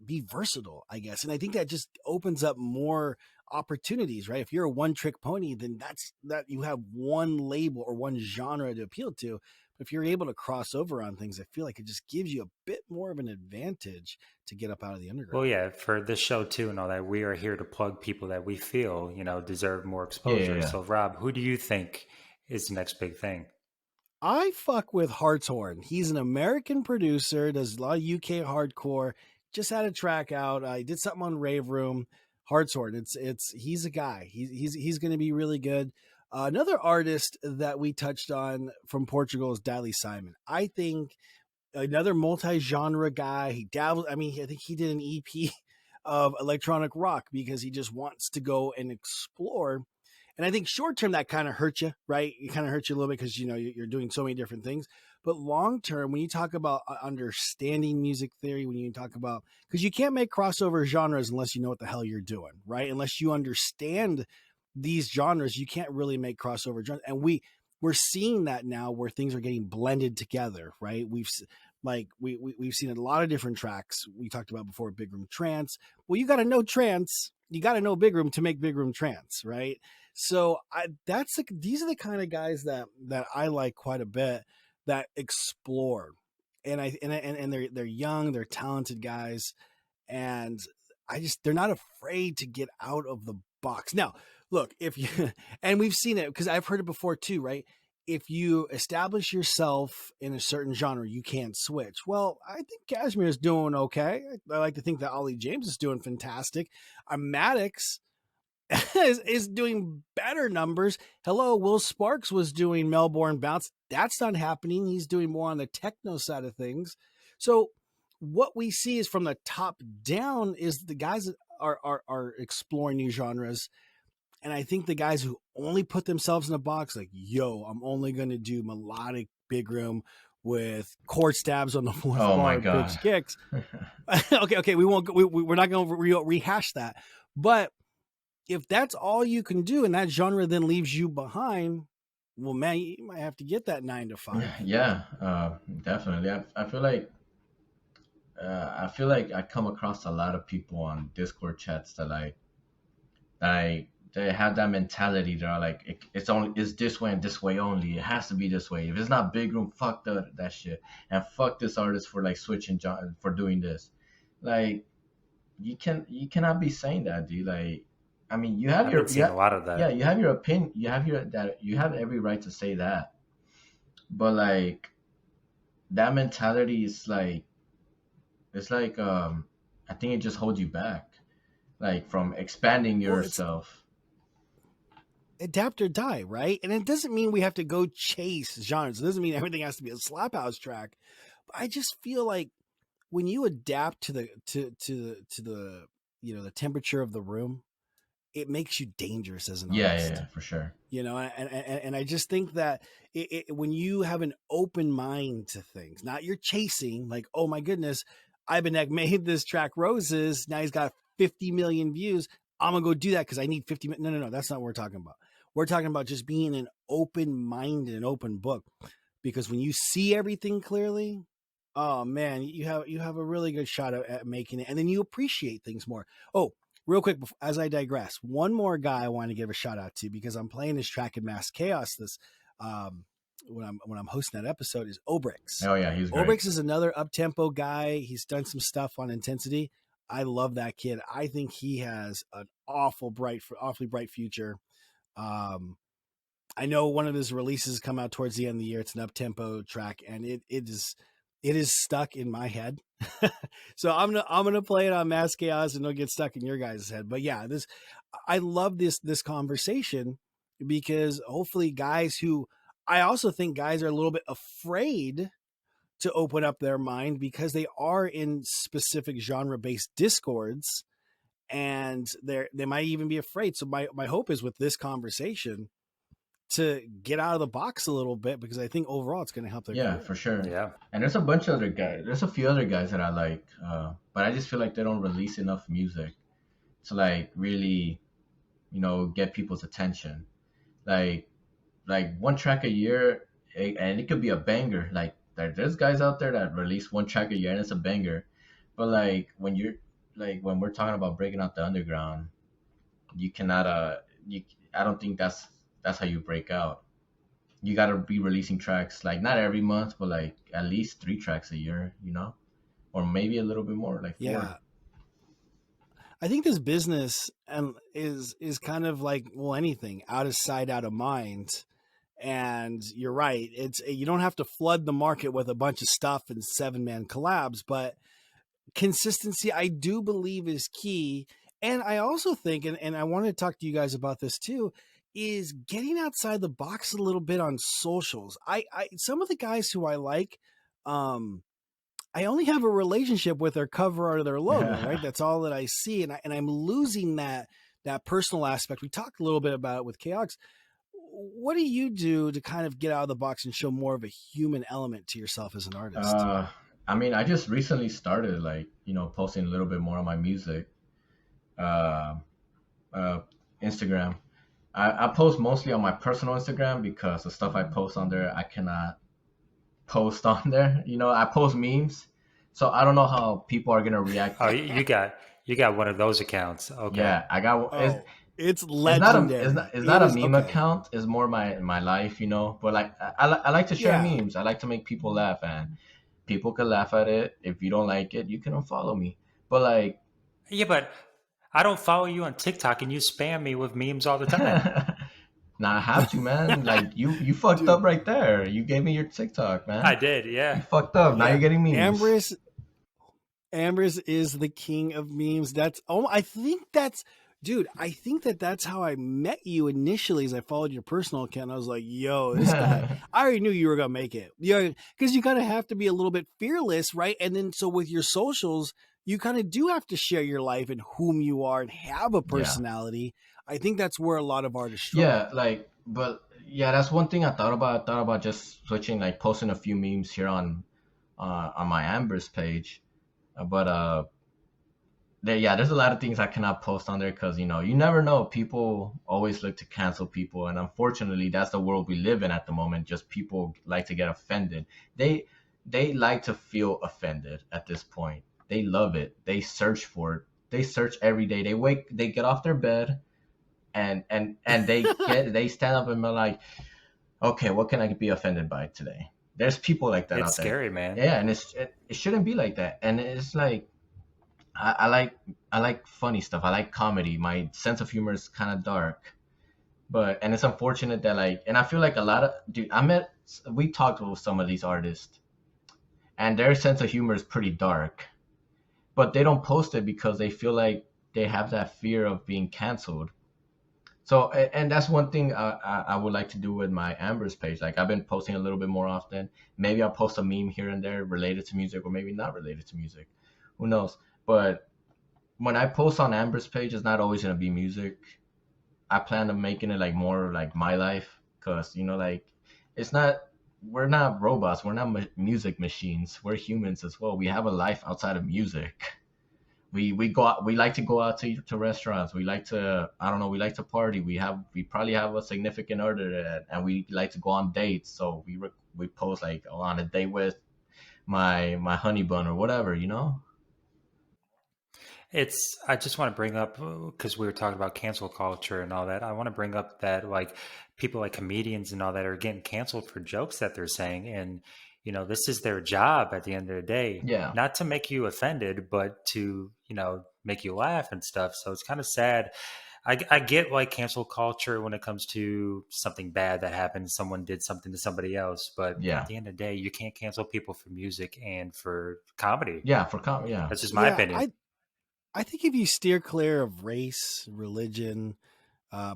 be versatile, I guess. And I think that just opens up more opportunities, right? If you're a one trick pony, then that you have one label or one genre to appeal to. But if you're able to cross over on things, I feel like it just gives you a bit more of an advantage to get up out of the Well, underground. yeah, for this show too and all that, we are here to plug people that we feel, deserve more Yeah, yeah, exposure. yeah. So, Rob, who do you think is the next big thing? I fuck with Hartshorn. He's an American producer, does a lot of UK hardcore. Just had a track out. I did something on Rave Room. Hartshorn. He's a guy. He's going to be really good. Another artist that we touched on from Portugal is Dali Simon. I think another multi-genre guy. He dabbles. I mean, I think he did an EP of electronic rock because he just wants to go and explore. And I think short term that kind of hurts you, right? It kind of hurts you a little bit because you're doing so many different things. But long term, when you talk about understanding music theory, when you talk about, because you can't make crossover genres unless you know what the hell you're doing, right? Unless you understand these genres, you can't really make crossover genres. And we're seeing that now where things are getting blended together, right? We've seen a lot of different tracks. We talked about before Big Room Trance. Well, you got to know trance. You got to know Big Room to make Big Room Trance, right? So these are the kind of guys that I like quite a bit, that explore, and they're young, they're talented guys, and they're not afraid to get out of the box. Now, look, if you and we've seen it because I've heard it before too, right? If you establish yourself in a certain genre, you can't switch. Well, I think Cashmere is doing okay. I like to think that Ollie James is doing fantastic. Maddox is doing better numbers. Hello, Will Sparks was doing Melbourne Bounce. That's not happening. He's doing more on the techno side of things. So what we see is from the top down is the guys that are exploring new genres. And I think the guys who only put themselves in a box, like, yo, I'm only going to do melodic Big Room with chord stabs on the fourth Oh my bar, god. bitch kicks. Okay, we won't. We're not going to rehash that. But if that's all you can do and that genre then leaves you behind, well, man, you might have to get that 9 to 5. Yeah, definitely. I feel like I come across a lot of people on Discord chats that they have that mentality. They're like, it's this way and this way only. It has to be this way. If it's not Big Room, fuck that shit, and fuck this artist for like switching for doing this. Like you cannot be saying that, dude. Like, I mean, I've been seeing a lot of yeah, that. you have your opinion. You have every right to say that. But like that mentality is like it's like I think it just holds you back, like from expanding Well, it's yourself. adapt or die, right? And it doesn't mean we have to go chase genres. It doesn't mean everything has to be a slap house track. But I just feel like when you adapt to the the temperature of the room, it makes you dangerous as an Yeah, yeah, artist. yeah, for sure. And I just think that when you have an open mind to things, not you're chasing, like, oh my goodness, Ibanez made this track Roses, now he's got 50 million views, I'm gonna go do that because I need 50 no, no, no, that's not what we're talking about. We're talking about just being an open mind and an open book, because when you see everything clearly, oh man, you have a really good shot at making it, and then you appreciate things more. Oh, real quick, as I digress, one more guy I want to give a shout out to, because I'm playing this track in Mass Chaos this um, when I'm hosting that episode, is Obrix. Oh yeah, he's great. Obrix is another up tempo guy. He's done some stuff on Intensity. I love that kid. I think he has an awfully bright future. I know one of his releases come out towards the end of the year. It's an up-tempo track, and it is stuck in my head. So I'm gonna play it on Mass Chaos, and it'll get stuck in your guys' head. But yeah, I love this conversation, because hopefully guys who, I also think guys are a little bit afraid to open up their mind, because they are in specific genre-based discords, and they might even be afraid. So my hope is, with this conversation, to get out of the box a little bit, because I think overall it's going to help their Yeah, career. for sure. Yeah. And there's a bunch of other guys. There's a few other guys that I like, but I just feel like they don't release enough music to like really, get people's attention. Like one track a year, and it could be a banger. Like there's guys out there that release one track a year and it's a banger. But when we're talking about breaking out the underground, you cannot I don't think that's how you break out. You got to be releasing tracks, like not every month, but like at least 3 tracks a year, or maybe a little bit more, like 4. Yeah. I think this business is kind of like, well, anything, out of sight, out of mind. And you're right. You don't have to flood the market with a bunch of stuff and 7-man collabs, but consistency, I do believe, is key. And I also think, and I wanted to talk to you guys about this too, is getting outside the box a little bit on socials. I some of the guys who I like, I only have a relationship with their cover art of their logo, right? That's all that I see. And I'm losing that personal aspect. We talked a little bit about it with Chaos. What do you do to kind of get out of the box and show more of a human element to yourself as an artist? I mean, I just recently started posting a little bit more on my music, Instagram. I post mostly on my personal Instagram, because the stuff I post on there I cannot post on there. I post memes, so I don't know how people are gonna react. Oh, you got one of those accounts. Okay. Yeah, I got. It's legendary. It's not a meme account. It's more my life, But like I like to share memes. I like to make people laugh, and people can laugh at it. If you don't like it, you can unfollow me. But like, yeah, but I don't follow you on TikTok, and you spam me with memes all the time. Nah, I have to, man. Like you fucked up right there. You gave me your TikTok, man. I did, yeah. You fucked up. Now you're getting memes. Ambrus is the king of memes. I think that's how I met you initially, as I followed your personal account. I was like, yo, this guy, I already knew you were going to make it. Yeah, because you kind of have to be a little bit fearless, right? And then so with your socials, you kind of do have to share your life and whom you are and have a personality. Yeah. I think that's where a lot of artists struggle. Yeah, that's one thing I thought about. I thought about just switching, like posting a few memes here on my Ambrus page. But there's a lot of things I cannot post on there, because you never know. People always look to cancel people, and unfortunately, that's the world we live in at the moment. Just people like to get offended. They like to feel offended at this point. They love it. They search for it. They search every day. They get off their bed, and they stand up and be like, okay, what can I be offended by today? There's people like that out there. It's scary, man. Yeah, and it shouldn't be like that. And it's like, I like funny stuff. I like comedy. My sense of humor is kind of dark, and it's unfortunate that and I feel like a lot of we talked with some of these artists, and their sense of humor is pretty dark, but they don't post it because they feel like they have that fear of being canceled. So, and that's one thing I would like to do with my Ambrus page. Like, I've been posting a little bit more often. Maybe I'll post a meme here and there related to music, or maybe not related to music. Who knows? But when I post on Ambrus page, it's not always going to be music. I plan on making it more like my life, because, we're not robots. We're not music machines. We're humans as well. We have a life outside of music. We go out, we like to go out to restaurants. We like to, I don't know, we like to party. We probably have a significant other, and we like to go on dates. So we post on a date with my honey bun or whatever, I just want to bring up, because we were talking about cancel culture and all that. I want to bring up that people like comedians and all that are getting canceled for jokes that they're saying. And, this is their job at the end of the day. Yeah. Not to make you offended, but to, make you laugh and stuff. So it's kind of sad. I get like cancel culture when it comes to something bad that happened. Someone did something to somebody else, but at Yeah. the end of the day, you can't cancel people for music and for comedy. Yeah, yeah. That's just my Yeah, opinion. I think if you steer clear of race, religion,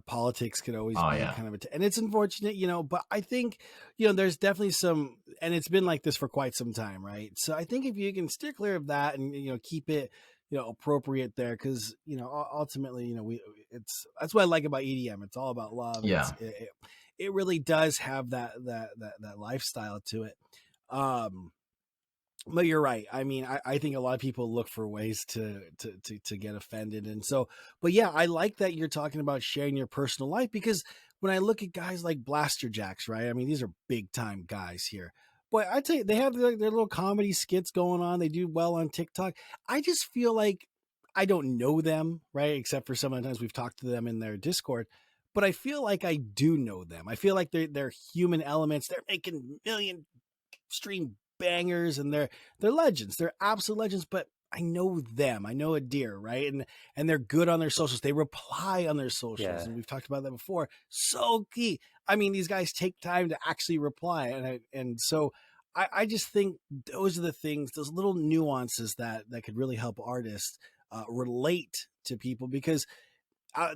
politics could always Oh be yeah. kind of and it's unfortunate, but I think, there's definitely some, and it's been like this for quite some time, right? So I think if you can steer clear of that and, keep it, appropriate there, because, ultimately, that's what I like about EDM. It's all about love. And Yeah. it really does have that lifestyle to it. But you're right. I mean, I think a lot of people look for ways to get offended. And so, but yeah, I like that you're talking about sharing your personal life, because when I look at guys like Blaster Jacks, right? I mean, these are big time guys here. But I tell you, they have their little comedy skits going on. They do well on TikTok. I just feel like I don't know them, right? Except for some of the times we've talked to them in their Discord. But I feel like I do know them. I feel like they're human elements. They're making million stream bangers, and they're legends. They're absolute legends, but I know them. I know Adir, right? And they're good on their socials. They reply on their socials. Yeah. And we've talked about that before. So key. I mean, these guys take time to actually reply. And so I just think those are the things, those little nuances that could really help artists relate to people, because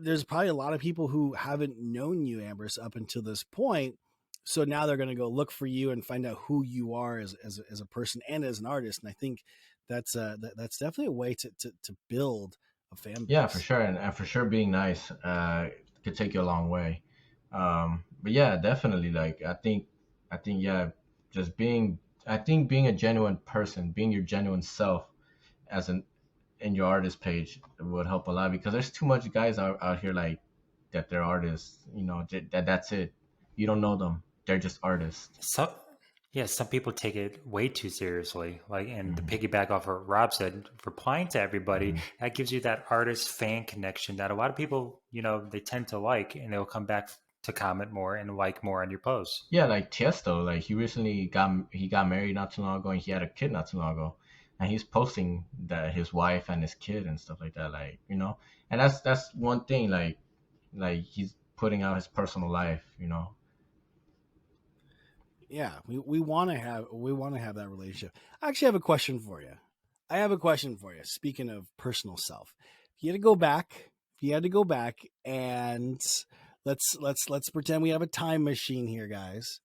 there's probably a lot of people who haven't known you, Ambrus, up until this point. So now they're going to go look for you and find out who you are as a person and as an artist. And I think that's definitely a way to build a fan base. Yeah, for sure. And for sure being nice could take you a long way. But yeah, definitely. Like, I think, yeah, just being a genuine person, being your genuine self as in your artist page would help a lot, because there's too much guys out here like that they're artists, that's it. You don't know them. They're just artists. So, yeah, some people take it way too seriously. Like, and to Mm-hmm. piggyback off what Rob said, replying to everybody, Mm-hmm. that gives you that artist fan connection that a lot of people, they tend to like, and they'll come back to comment more and like more on your posts. Yeah, like Tiesto, like he recently got married not too long ago, and he had a kid not too long ago, and he's posting that his wife and his kid and stuff like that, like, and that's one thing, like he's putting out his personal life. Yeah, we want to have that relationship. I actually have a question for you. Speaking of personal self, if you had to go back and let's pretend we have a time machine here, guys,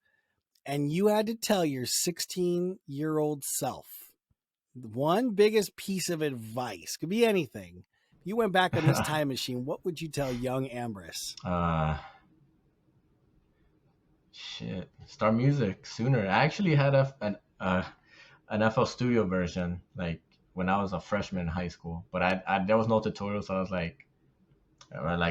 and you had to tell your 16-year-old self one biggest piece of advice, could be anything. If you went back on this time machine, what would you tell young Ambrus? Shit, start music sooner. I actually had an FL Studio version, like when I was a freshman in high school, but I there was no tutorial, so I was like,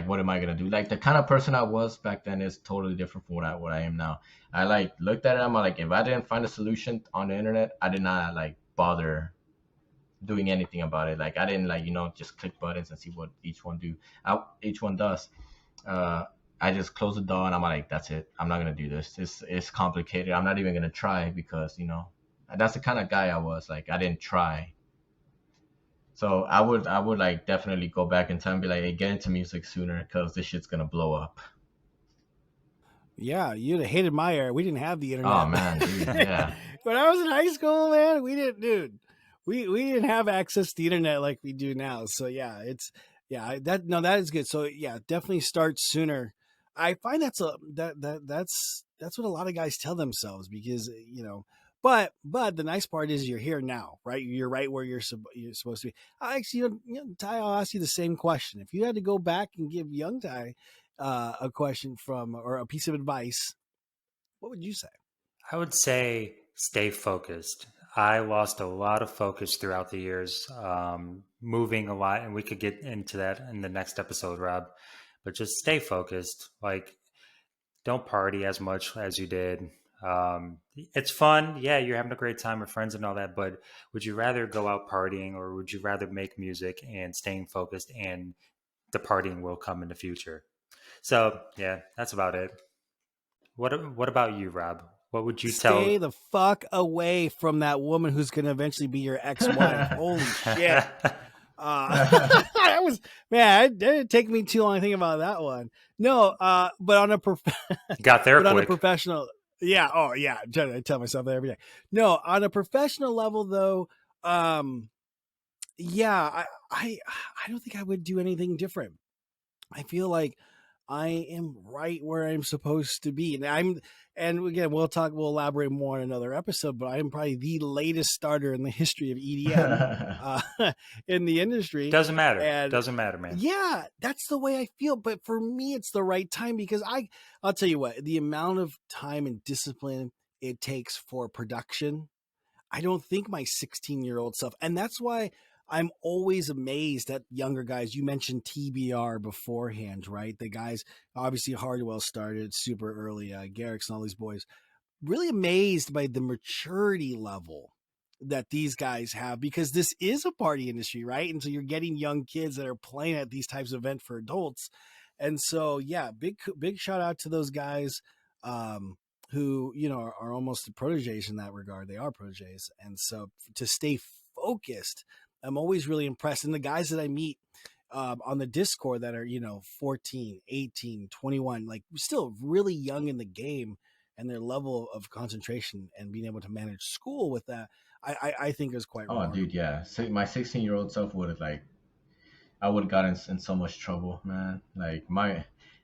what am I gonna do? Like, the kind of person I was back then is totally different from what I am now. I like looked at it, I'm like, if I didn't find a solution on the internet, I did not like bother doing anything about it. Like, I didn't like just click buttons and see what each one does. I just closed the door and I'm like, that's it. I'm not gonna do this. It's complicated. I'm not even gonna try, because that's the kind of guy I was. Like, I didn't try. So I would like definitely go back in time and be like, hey, get into music sooner, because this shit's gonna blow up. Yeah, you'd have hated my era. We didn't have the internet. Oh man, dude, yeah. When I was in high school, man, we didn't have access to the internet like we do now. So yeah, that is good. So yeah, definitely start sooner. I find that's what a lot of guys tell themselves, because but the nice part is you're here now, right? You're right where you're supposed to be. I actually, Ty, I'll ask you the same question. If you had to go back and give young Ty a question or a piece of advice, what would you say? I would say stay focused. I lost a lot of focus throughout the years, moving a lot, and we could get into that in the next episode, Rob. But just stay focused. Like, don't party as much as you did. It's fun. Yeah, you're having a great time with friends and all that. But would you rather go out partying, or would you rather make music and staying focused, and the partying will come in the future? So yeah, that's about it. What about you, Rob? What would you tell? Stay the fuck away from that woman who's going to eventually be your ex-wife. Holy shit. That was, man, it didn't take me too long to think about that one. No, but on a Got there but on a quick. professional, yeah, oh yeah, I tell myself that every day. No, on a professional level though, yeah, I don't think I would do anything different. I feel like I am right where I'm supposed to be. And again, we'll elaborate more in another episode, but I am probably the latest starter in the history of EDM in the industry. Doesn't matter. And Doesn't matter, man. yeah, that's the way I feel. But for me, it's the right time because I'll tell you what, the amount of time and discipline it takes for production, I don't think my 16-year-old self, and that's why I'm always amazed at younger guys. You mentioned TBR beforehand, right? The guys, obviously Hardwell started super early, Garrix and all these boys. Really amazed by the maturity level that these guys have because this is a party industry, right? And so you're getting young kids that are playing at these types of events for adults. And so, yeah, big shout out to those guys. Who are almost proteges in that regard. They are proteges, and so to stay focused, I'm always really impressed. And the guys that I meet on the Discord that are 14, 18, 21, like still really young in the game, and their level of concentration and being able to manage school with that, I think is quite. Oh, remarkable. dude, yeah. My 16-year-old self would have I would have gotten in so much trouble, man. Like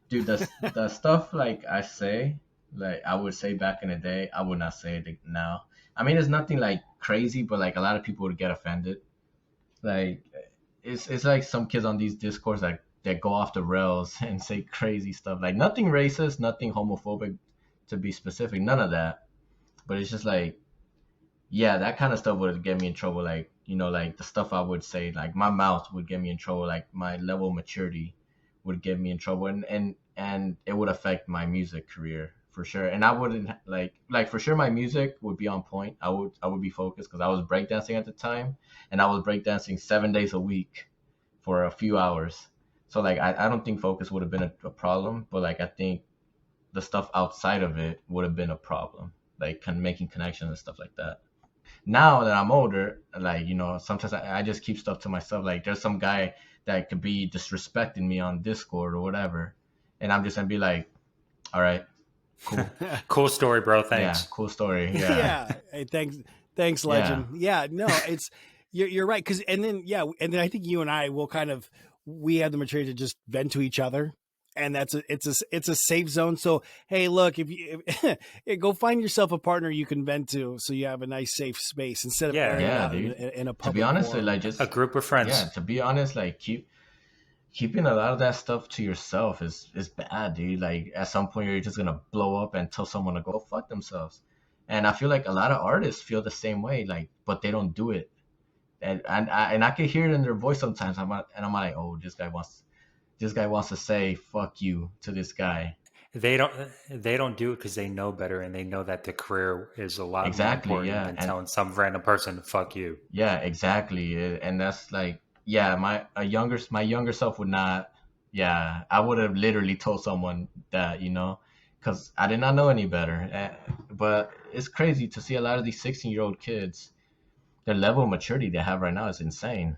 dude, the stuff like I say, like I would say back in the day, I would not say it now. I mean, it's nothing like crazy, but like a lot of people would get offended. Like it's like some kids on these discourse that go off the rails and say crazy stuff. Like nothing racist, nothing homophobic, to be specific, none of that. But it's just like, yeah, that kind of stuff would get me in trouble. Like, like the stuff I would say, like my mouth would get me in trouble. Like my level of maturity would get me in trouble, and it would affect my music career for sure. And I wouldn't like for sure my music would be on point. I would be focused because I was breakdancing at the time, and I was breakdancing 7 days a week for a few hours. So like I don't think focus would have been a problem, but like I think the stuff outside of it would have been a problem, like making connections and stuff like that. Now that I'm older, like, sometimes I just keep stuff to myself. Like there's some guy that could be disrespecting me on Discord or whatever, and I'm just gonna be like, all right, cool. Cool story, bro. Thanks. Yeah, cool story. Yeah. Yeah. Hey, thanks, legend. Yeah, no, it's you're right. And then I think you and I will we have the maturity to just vent to each other, and it's a safe zone. So hey, look, if you go find yourself a partner you can vent to, so you have a nice safe space instead of airing it out in a public. To be honest, forum. like just a group of friends. Yeah, to be honest, like keeping a lot of that stuff to yourself is bad, dude. Like at some point you're just gonna blow up and tell someone to go fuck themselves. And I feel like a lot of artists feel the same way, like, but they don't do it. And I can hear it in their voice sometimes. I'm like, oh, this guy wants to say fuck you to this guy. They don't do it because they know better, and they know that the career is a lot Exactly, more important than telling some random person to fuck you. Yeah, exactly. And that's like, yeah, my younger self would not. Yeah, I would have literally told someone that, because I did not know any better. But it's crazy to see a lot of these 16-year-old kids. Their level of maturity they have right now is insane.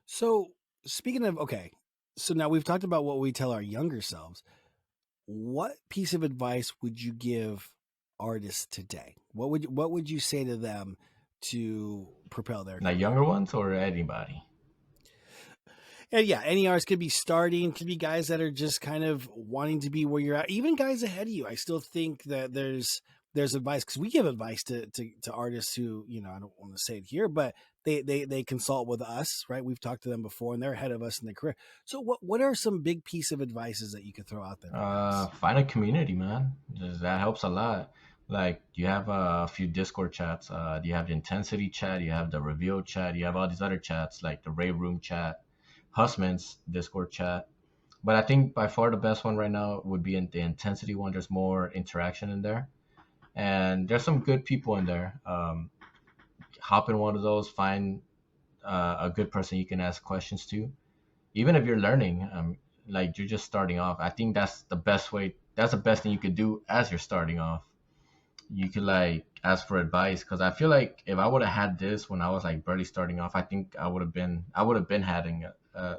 So speaking of, okay, so now we've talked about what we tell our younger selves. What piece of advice would you give artists today? What would you say to them to propel their career? Younger ones or anybody? And yeah, any artist could be starting, could be guys that are just kind of wanting to be where you're at. Even guys ahead of you, I still think that there's advice, because we give advice to artists who, I don't want to say it here, but they consult with us, right? We've talked to them before, and they're ahead of us in their career. So what are some big piece of advices that you could throw out there? Find a community, man. That helps a lot. Like, you have a few Discord chats. You have the Intensity chat. You have the Reveal chat. You have all these other chats, like the Rave Room chat, Hussman's Discord chat. But I think by far the best one right now would be in the Intensity one. There's more interaction in there. And there's some good people in there. Hop in one of those, find a good person you can ask questions to. Even if you're learning, like you're just starting off, I think that's the best way. That's the best thing you could do as you're starting off. you could like ask for advice, because I feel like if I would have had this when I was like barely starting off, I think I would have been having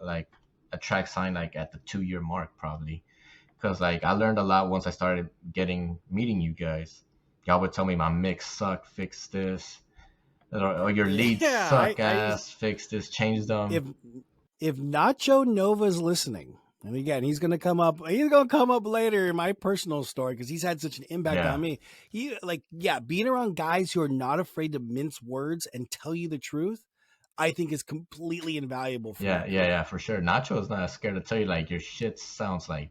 like a track signed like at the 2 year mark probably, because like I learned a lot once I started meeting you guys. Y'all would tell me my mix sucked, fix this, or your leads Yeah, suck I ass, fix this, change them. if if Nacho Nova's listening, and again, he's gonna come up. He's gonna come up later in my personal story because he's had such an impact Yeah, on me. He like, yeah, being around guys who are not afraid to mince words and tell you the truth, I think is completely invaluable for yeah, your yeah, career. yeah, for sure. Nacho is not scared to tell you like your shit sounds like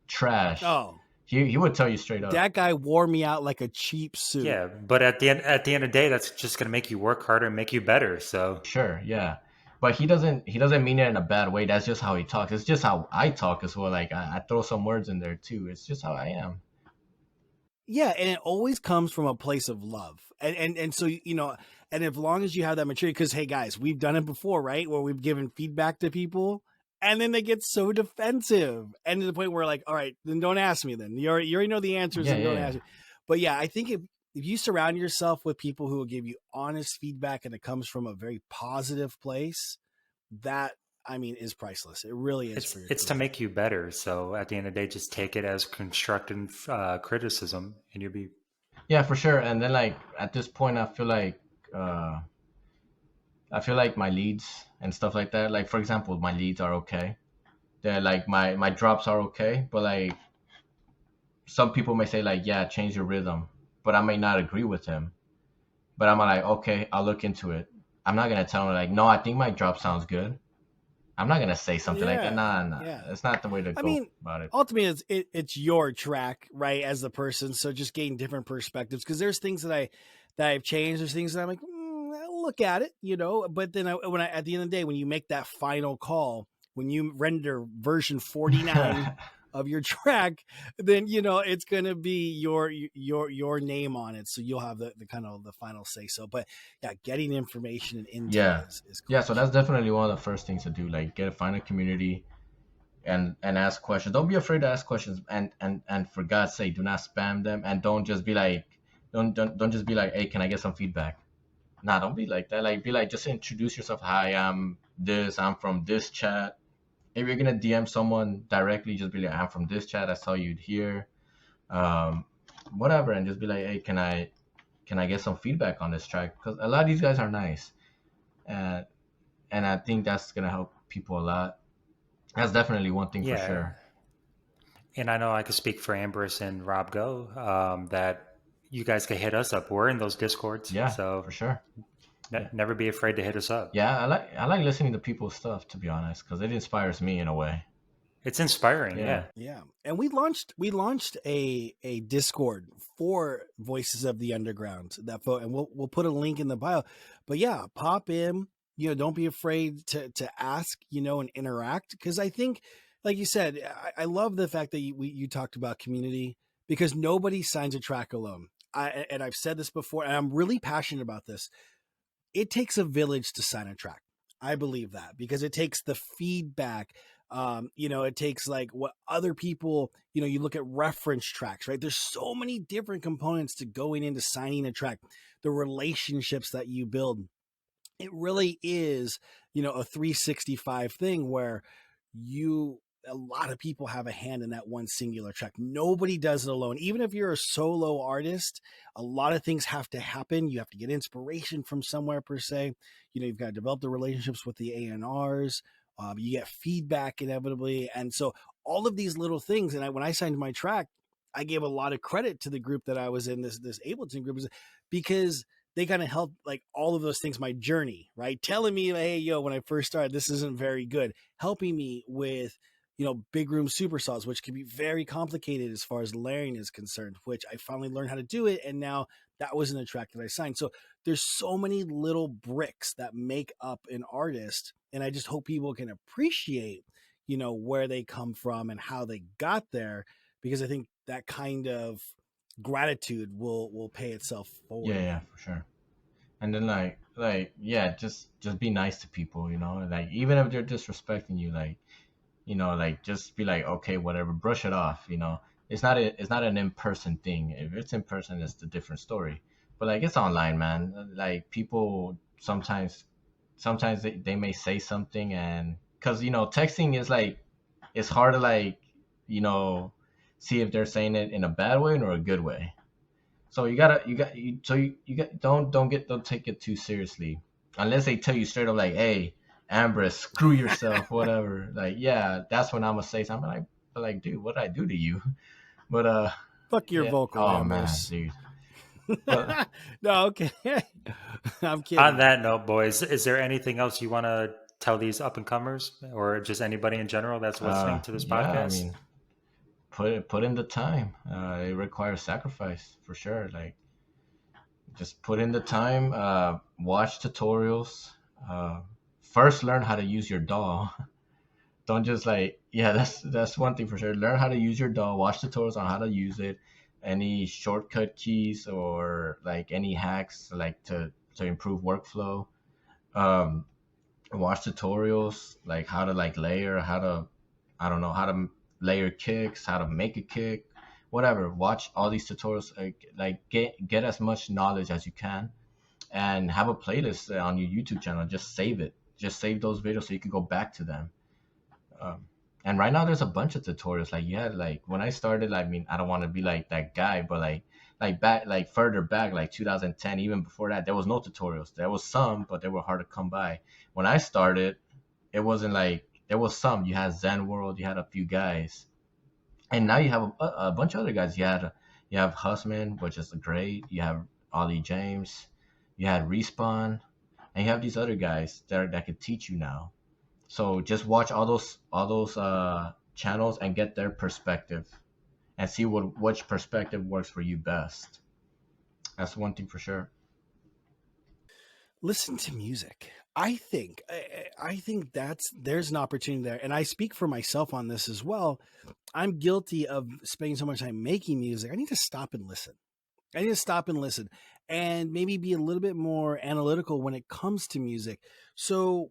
trash. Oh, He would tell you straight up. that guy wore me out like a cheap suit. Yeah, but at the end of the day, that's just going to make you work harder and make you better. So Sure, yeah. But he doesn't mean it in a bad way. That's just how he talks. It's just how I talk as well. Like I throw some words in there too. It's just how I am. Yeah, and it always comes from a place of love. And so and as long as you have that maturity, because hey guys, we've done it before, right? Where we've given feedback to people and then they get so defensive. And to the point where like, all right, then don't ask me then. You already know the answers Yeah, and yeah, don't yeah. ask me. But yeah, I think if you surround yourself with people who will give you honest feedback and it comes from a very positive place, that I mean is priceless. It really is for your it's to career. make you better. So at the end of the day, just take it as constructive criticism, and you'll be Yeah, for sure. And then like at this point, uh, I feel like my leads and stuff like that. Like for example, my leads are okay. They're like my drops are okay, but like some people may say like, yeah, change your rhythm, but I may not agree with him. But I'm like, okay, I'll look into it. I'm not gonna tell him like, no, I think my drop sounds good. I'm not gonna say something like that. Yeah. Nah, nah, Yeah. that's not the way to I go mean, about it. ultimately, it's your track, right? As the person, so just gain different perspectives because there's things that I've changed. There's things that I'm like, I'll look at it, But then when I at the end of the day, when you make that final call, when you render version 49 of your track, then it's gonna be your name on it, so you'll have the kind of the final say so. But yeah, getting information and intel Yeah, is yeah. So crucial. that's definitely one of the first things to do. Like, find a community and ask questions. Don't be afraid to ask questions. And for God's sake, do not spam them. And don't just be like, don't just be like, hey, can I get some feedback? Nah, don't be like that. Like, be like, just introduce yourself. Hi, I'm this. I'm from this chat. If you're gonna DM someone directly, just be like, I'm from this chat. I saw you here. Um, whatever, and just be like, hey, can I get some feedback on this track? Because a lot of these guys are nice, and and I think that's gonna help people a lot. That's definitely one thing for yeah. sure. And I know I could speak for Ambrus and Rob Go that you guys can hit us up. We're in those discords, Yeah, so for sure. Yeah, never be afraid to hit us up. yeah. I like listening to people's stuff, to be honest, because it inspires me in a way. It's inspiring, Yeah, yeah. Yeah, and we launched a Discord for Voices of the Underground. And we'll put a link in the bio. But yeah, pop in. Don't be afraid to ask. And interact because I think, like you said, I love the fact that you talked about community because nobody signs a track alone. And I've said this before, and I'm really passionate about this. It takes a village to sign a track. I believe that because it takes the feedback. It takes like what other people, you look at reference tracks, right? There's so many different components to going into signing a track, the relationships that you build. It really is, a 365 thing where a lot of people have a hand in that one singular track. Nobody does it alone. Even if you're a solo artist, a lot of things have to happen. You have to get inspiration from somewhere per se. You've got to develop the relationships with the A&Rs. You get feedback inevitably. And so all of these little things, and when I signed my track, I gave a lot of credit to the group that I was in, this Ableton group, because they kind of helped like all of those things, my journey, right? Telling me, hey, yo, when I first started, this isn't very good. Helping me with, big room supersaws, which can be very complicated as far as layering is concerned, which I finally learned how to do it. And now that was an track that I signed. So there's so many little bricks that make up an artist. And I just hope people can appreciate, where they come from and how they got there, because I think that kind of gratitude will pay itself yeah, forward. yeah, for sure. And then yeah, just be nice to people, like even if they're disrespecting you, like just be like, okay, whatever, brush it off. it's not an in-person thing. If it's in person, it's a different story. But like it's online, man. Like people sometimes they may say something, and because texting is like it's hard to like you know see if they're saying it in a bad way or a good way. So don't take it too seriously unless they tell you straight up like, hey, Ambrus, screw yourself, whatever. Like, yeah, that's when I'm gonna say something like, dude, what did I do to you? But Fuck your yeah. vocal, Oh man, Ambrose. dude. But No, okay. I'm On kidding. that note, boys, is there anything else you want to tell these up and comers or just anybody in general that's listening to this yeah, I podcast? mean, put in the time. It requires sacrifice for sure. Like, just put in the time. Watch tutorials. Uh, First, learn how to use your DAW. Don't just like, yeah, that's one thing for sure. Learn how to use your DAW. Watch tutorials on how to use it. Any shortcut keys or like any hacks like to improve workflow. Um, Watch tutorials like how to like layer, how to I don't know how to layer kicks, how to make a kick, whatever. Watch all these tutorials. Like get as much knowledge as you can, and have a playlist on your YouTube channel. Just save it. Just save those videos so you can go back to them. Um, and right now there's a bunch of tutorials. Like yeah, like when I started, I mean I don't want to be like that guy, but like back like further back like 2010, even before that, there was no tutorials. There was some, but they were hard to come by. When I started, it wasn't like there was some. You had Zen World, you had a few guys, and now you have a bunch of other guys. You have Husman, which is great. You have Ollie James, you had Respawn, and you have these other guys that could teach you now. So just watch all those channels and get their perspective and see which perspective works for you best. That's one thing for sure. Listen to music. I think there's an opportunity there, and I speak for myself on this as well. I'm guilty of spending so much time making music. I need to stop and listen. I need to stop and listen, and maybe be a little bit more analytical when it comes to music. So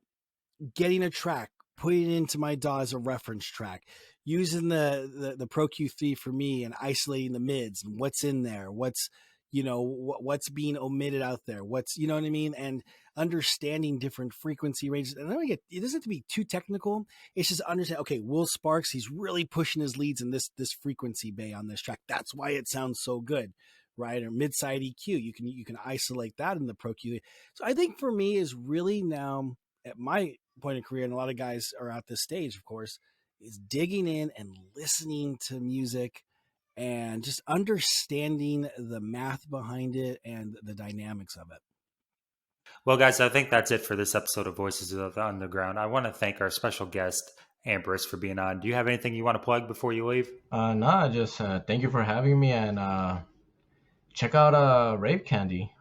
getting a track, putting it into my DAW as a reference track, using the Pro Q3 for me, and isolating the mids and what's in there, what's what's being omitted out there, what's what I mean, and understanding different frequency ranges. And then it doesn't have to be too technical. It's just understand. Okay, Will Sparks, he's really pushing his leads in this frequency bay on this track. That's why it sounds so good, right? Or mid side EQ, you can isolate that in the Pro Q3. So I think for me is really now at my point of career, and a lot of guys are at this stage, of course, is digging in and listening to music and just understanding the math behind it and the dynamics of it. Well, guys, I think that's it for this episode of Voices of the Underground. I want to thank our special guest, Ambrus, for being on. Do you have anything you want to plug before you leave? Nah, just thank you for having me, and check out Rave Candy.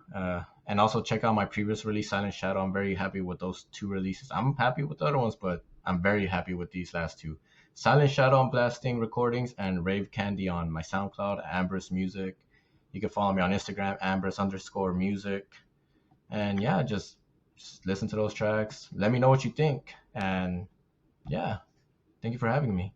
And also check out my previous release, Silent Shadow. I'm very happy with those two releases. I'm happy with the other ones, but I'm very happy with these last two. Silent Shadow on Blasting Recordings and Rave Candy on my SoundCloud, Ambrus Music. You can follow me on Instagram, Ambrus_music. And yeah, just listen to those tracks. Let me know what you think. And yeah, thank you for having me.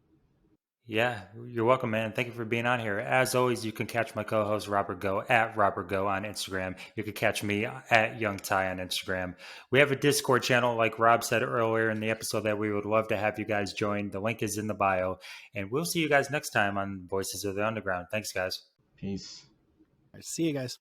Yeah, you're welcome, man. Thank you for being on here. As always, you can catch my co-host Robert Go at Robert Go on Instagram. You can catch me at Young Ty on Instagram. We have a Discord channel, like Rob said earlier in the episode, that we would love to have you guys join. The link is in the bio. And we'll see you guys next time on Voices of the Underground. Thanks, guys. Peace. All right, see you guys.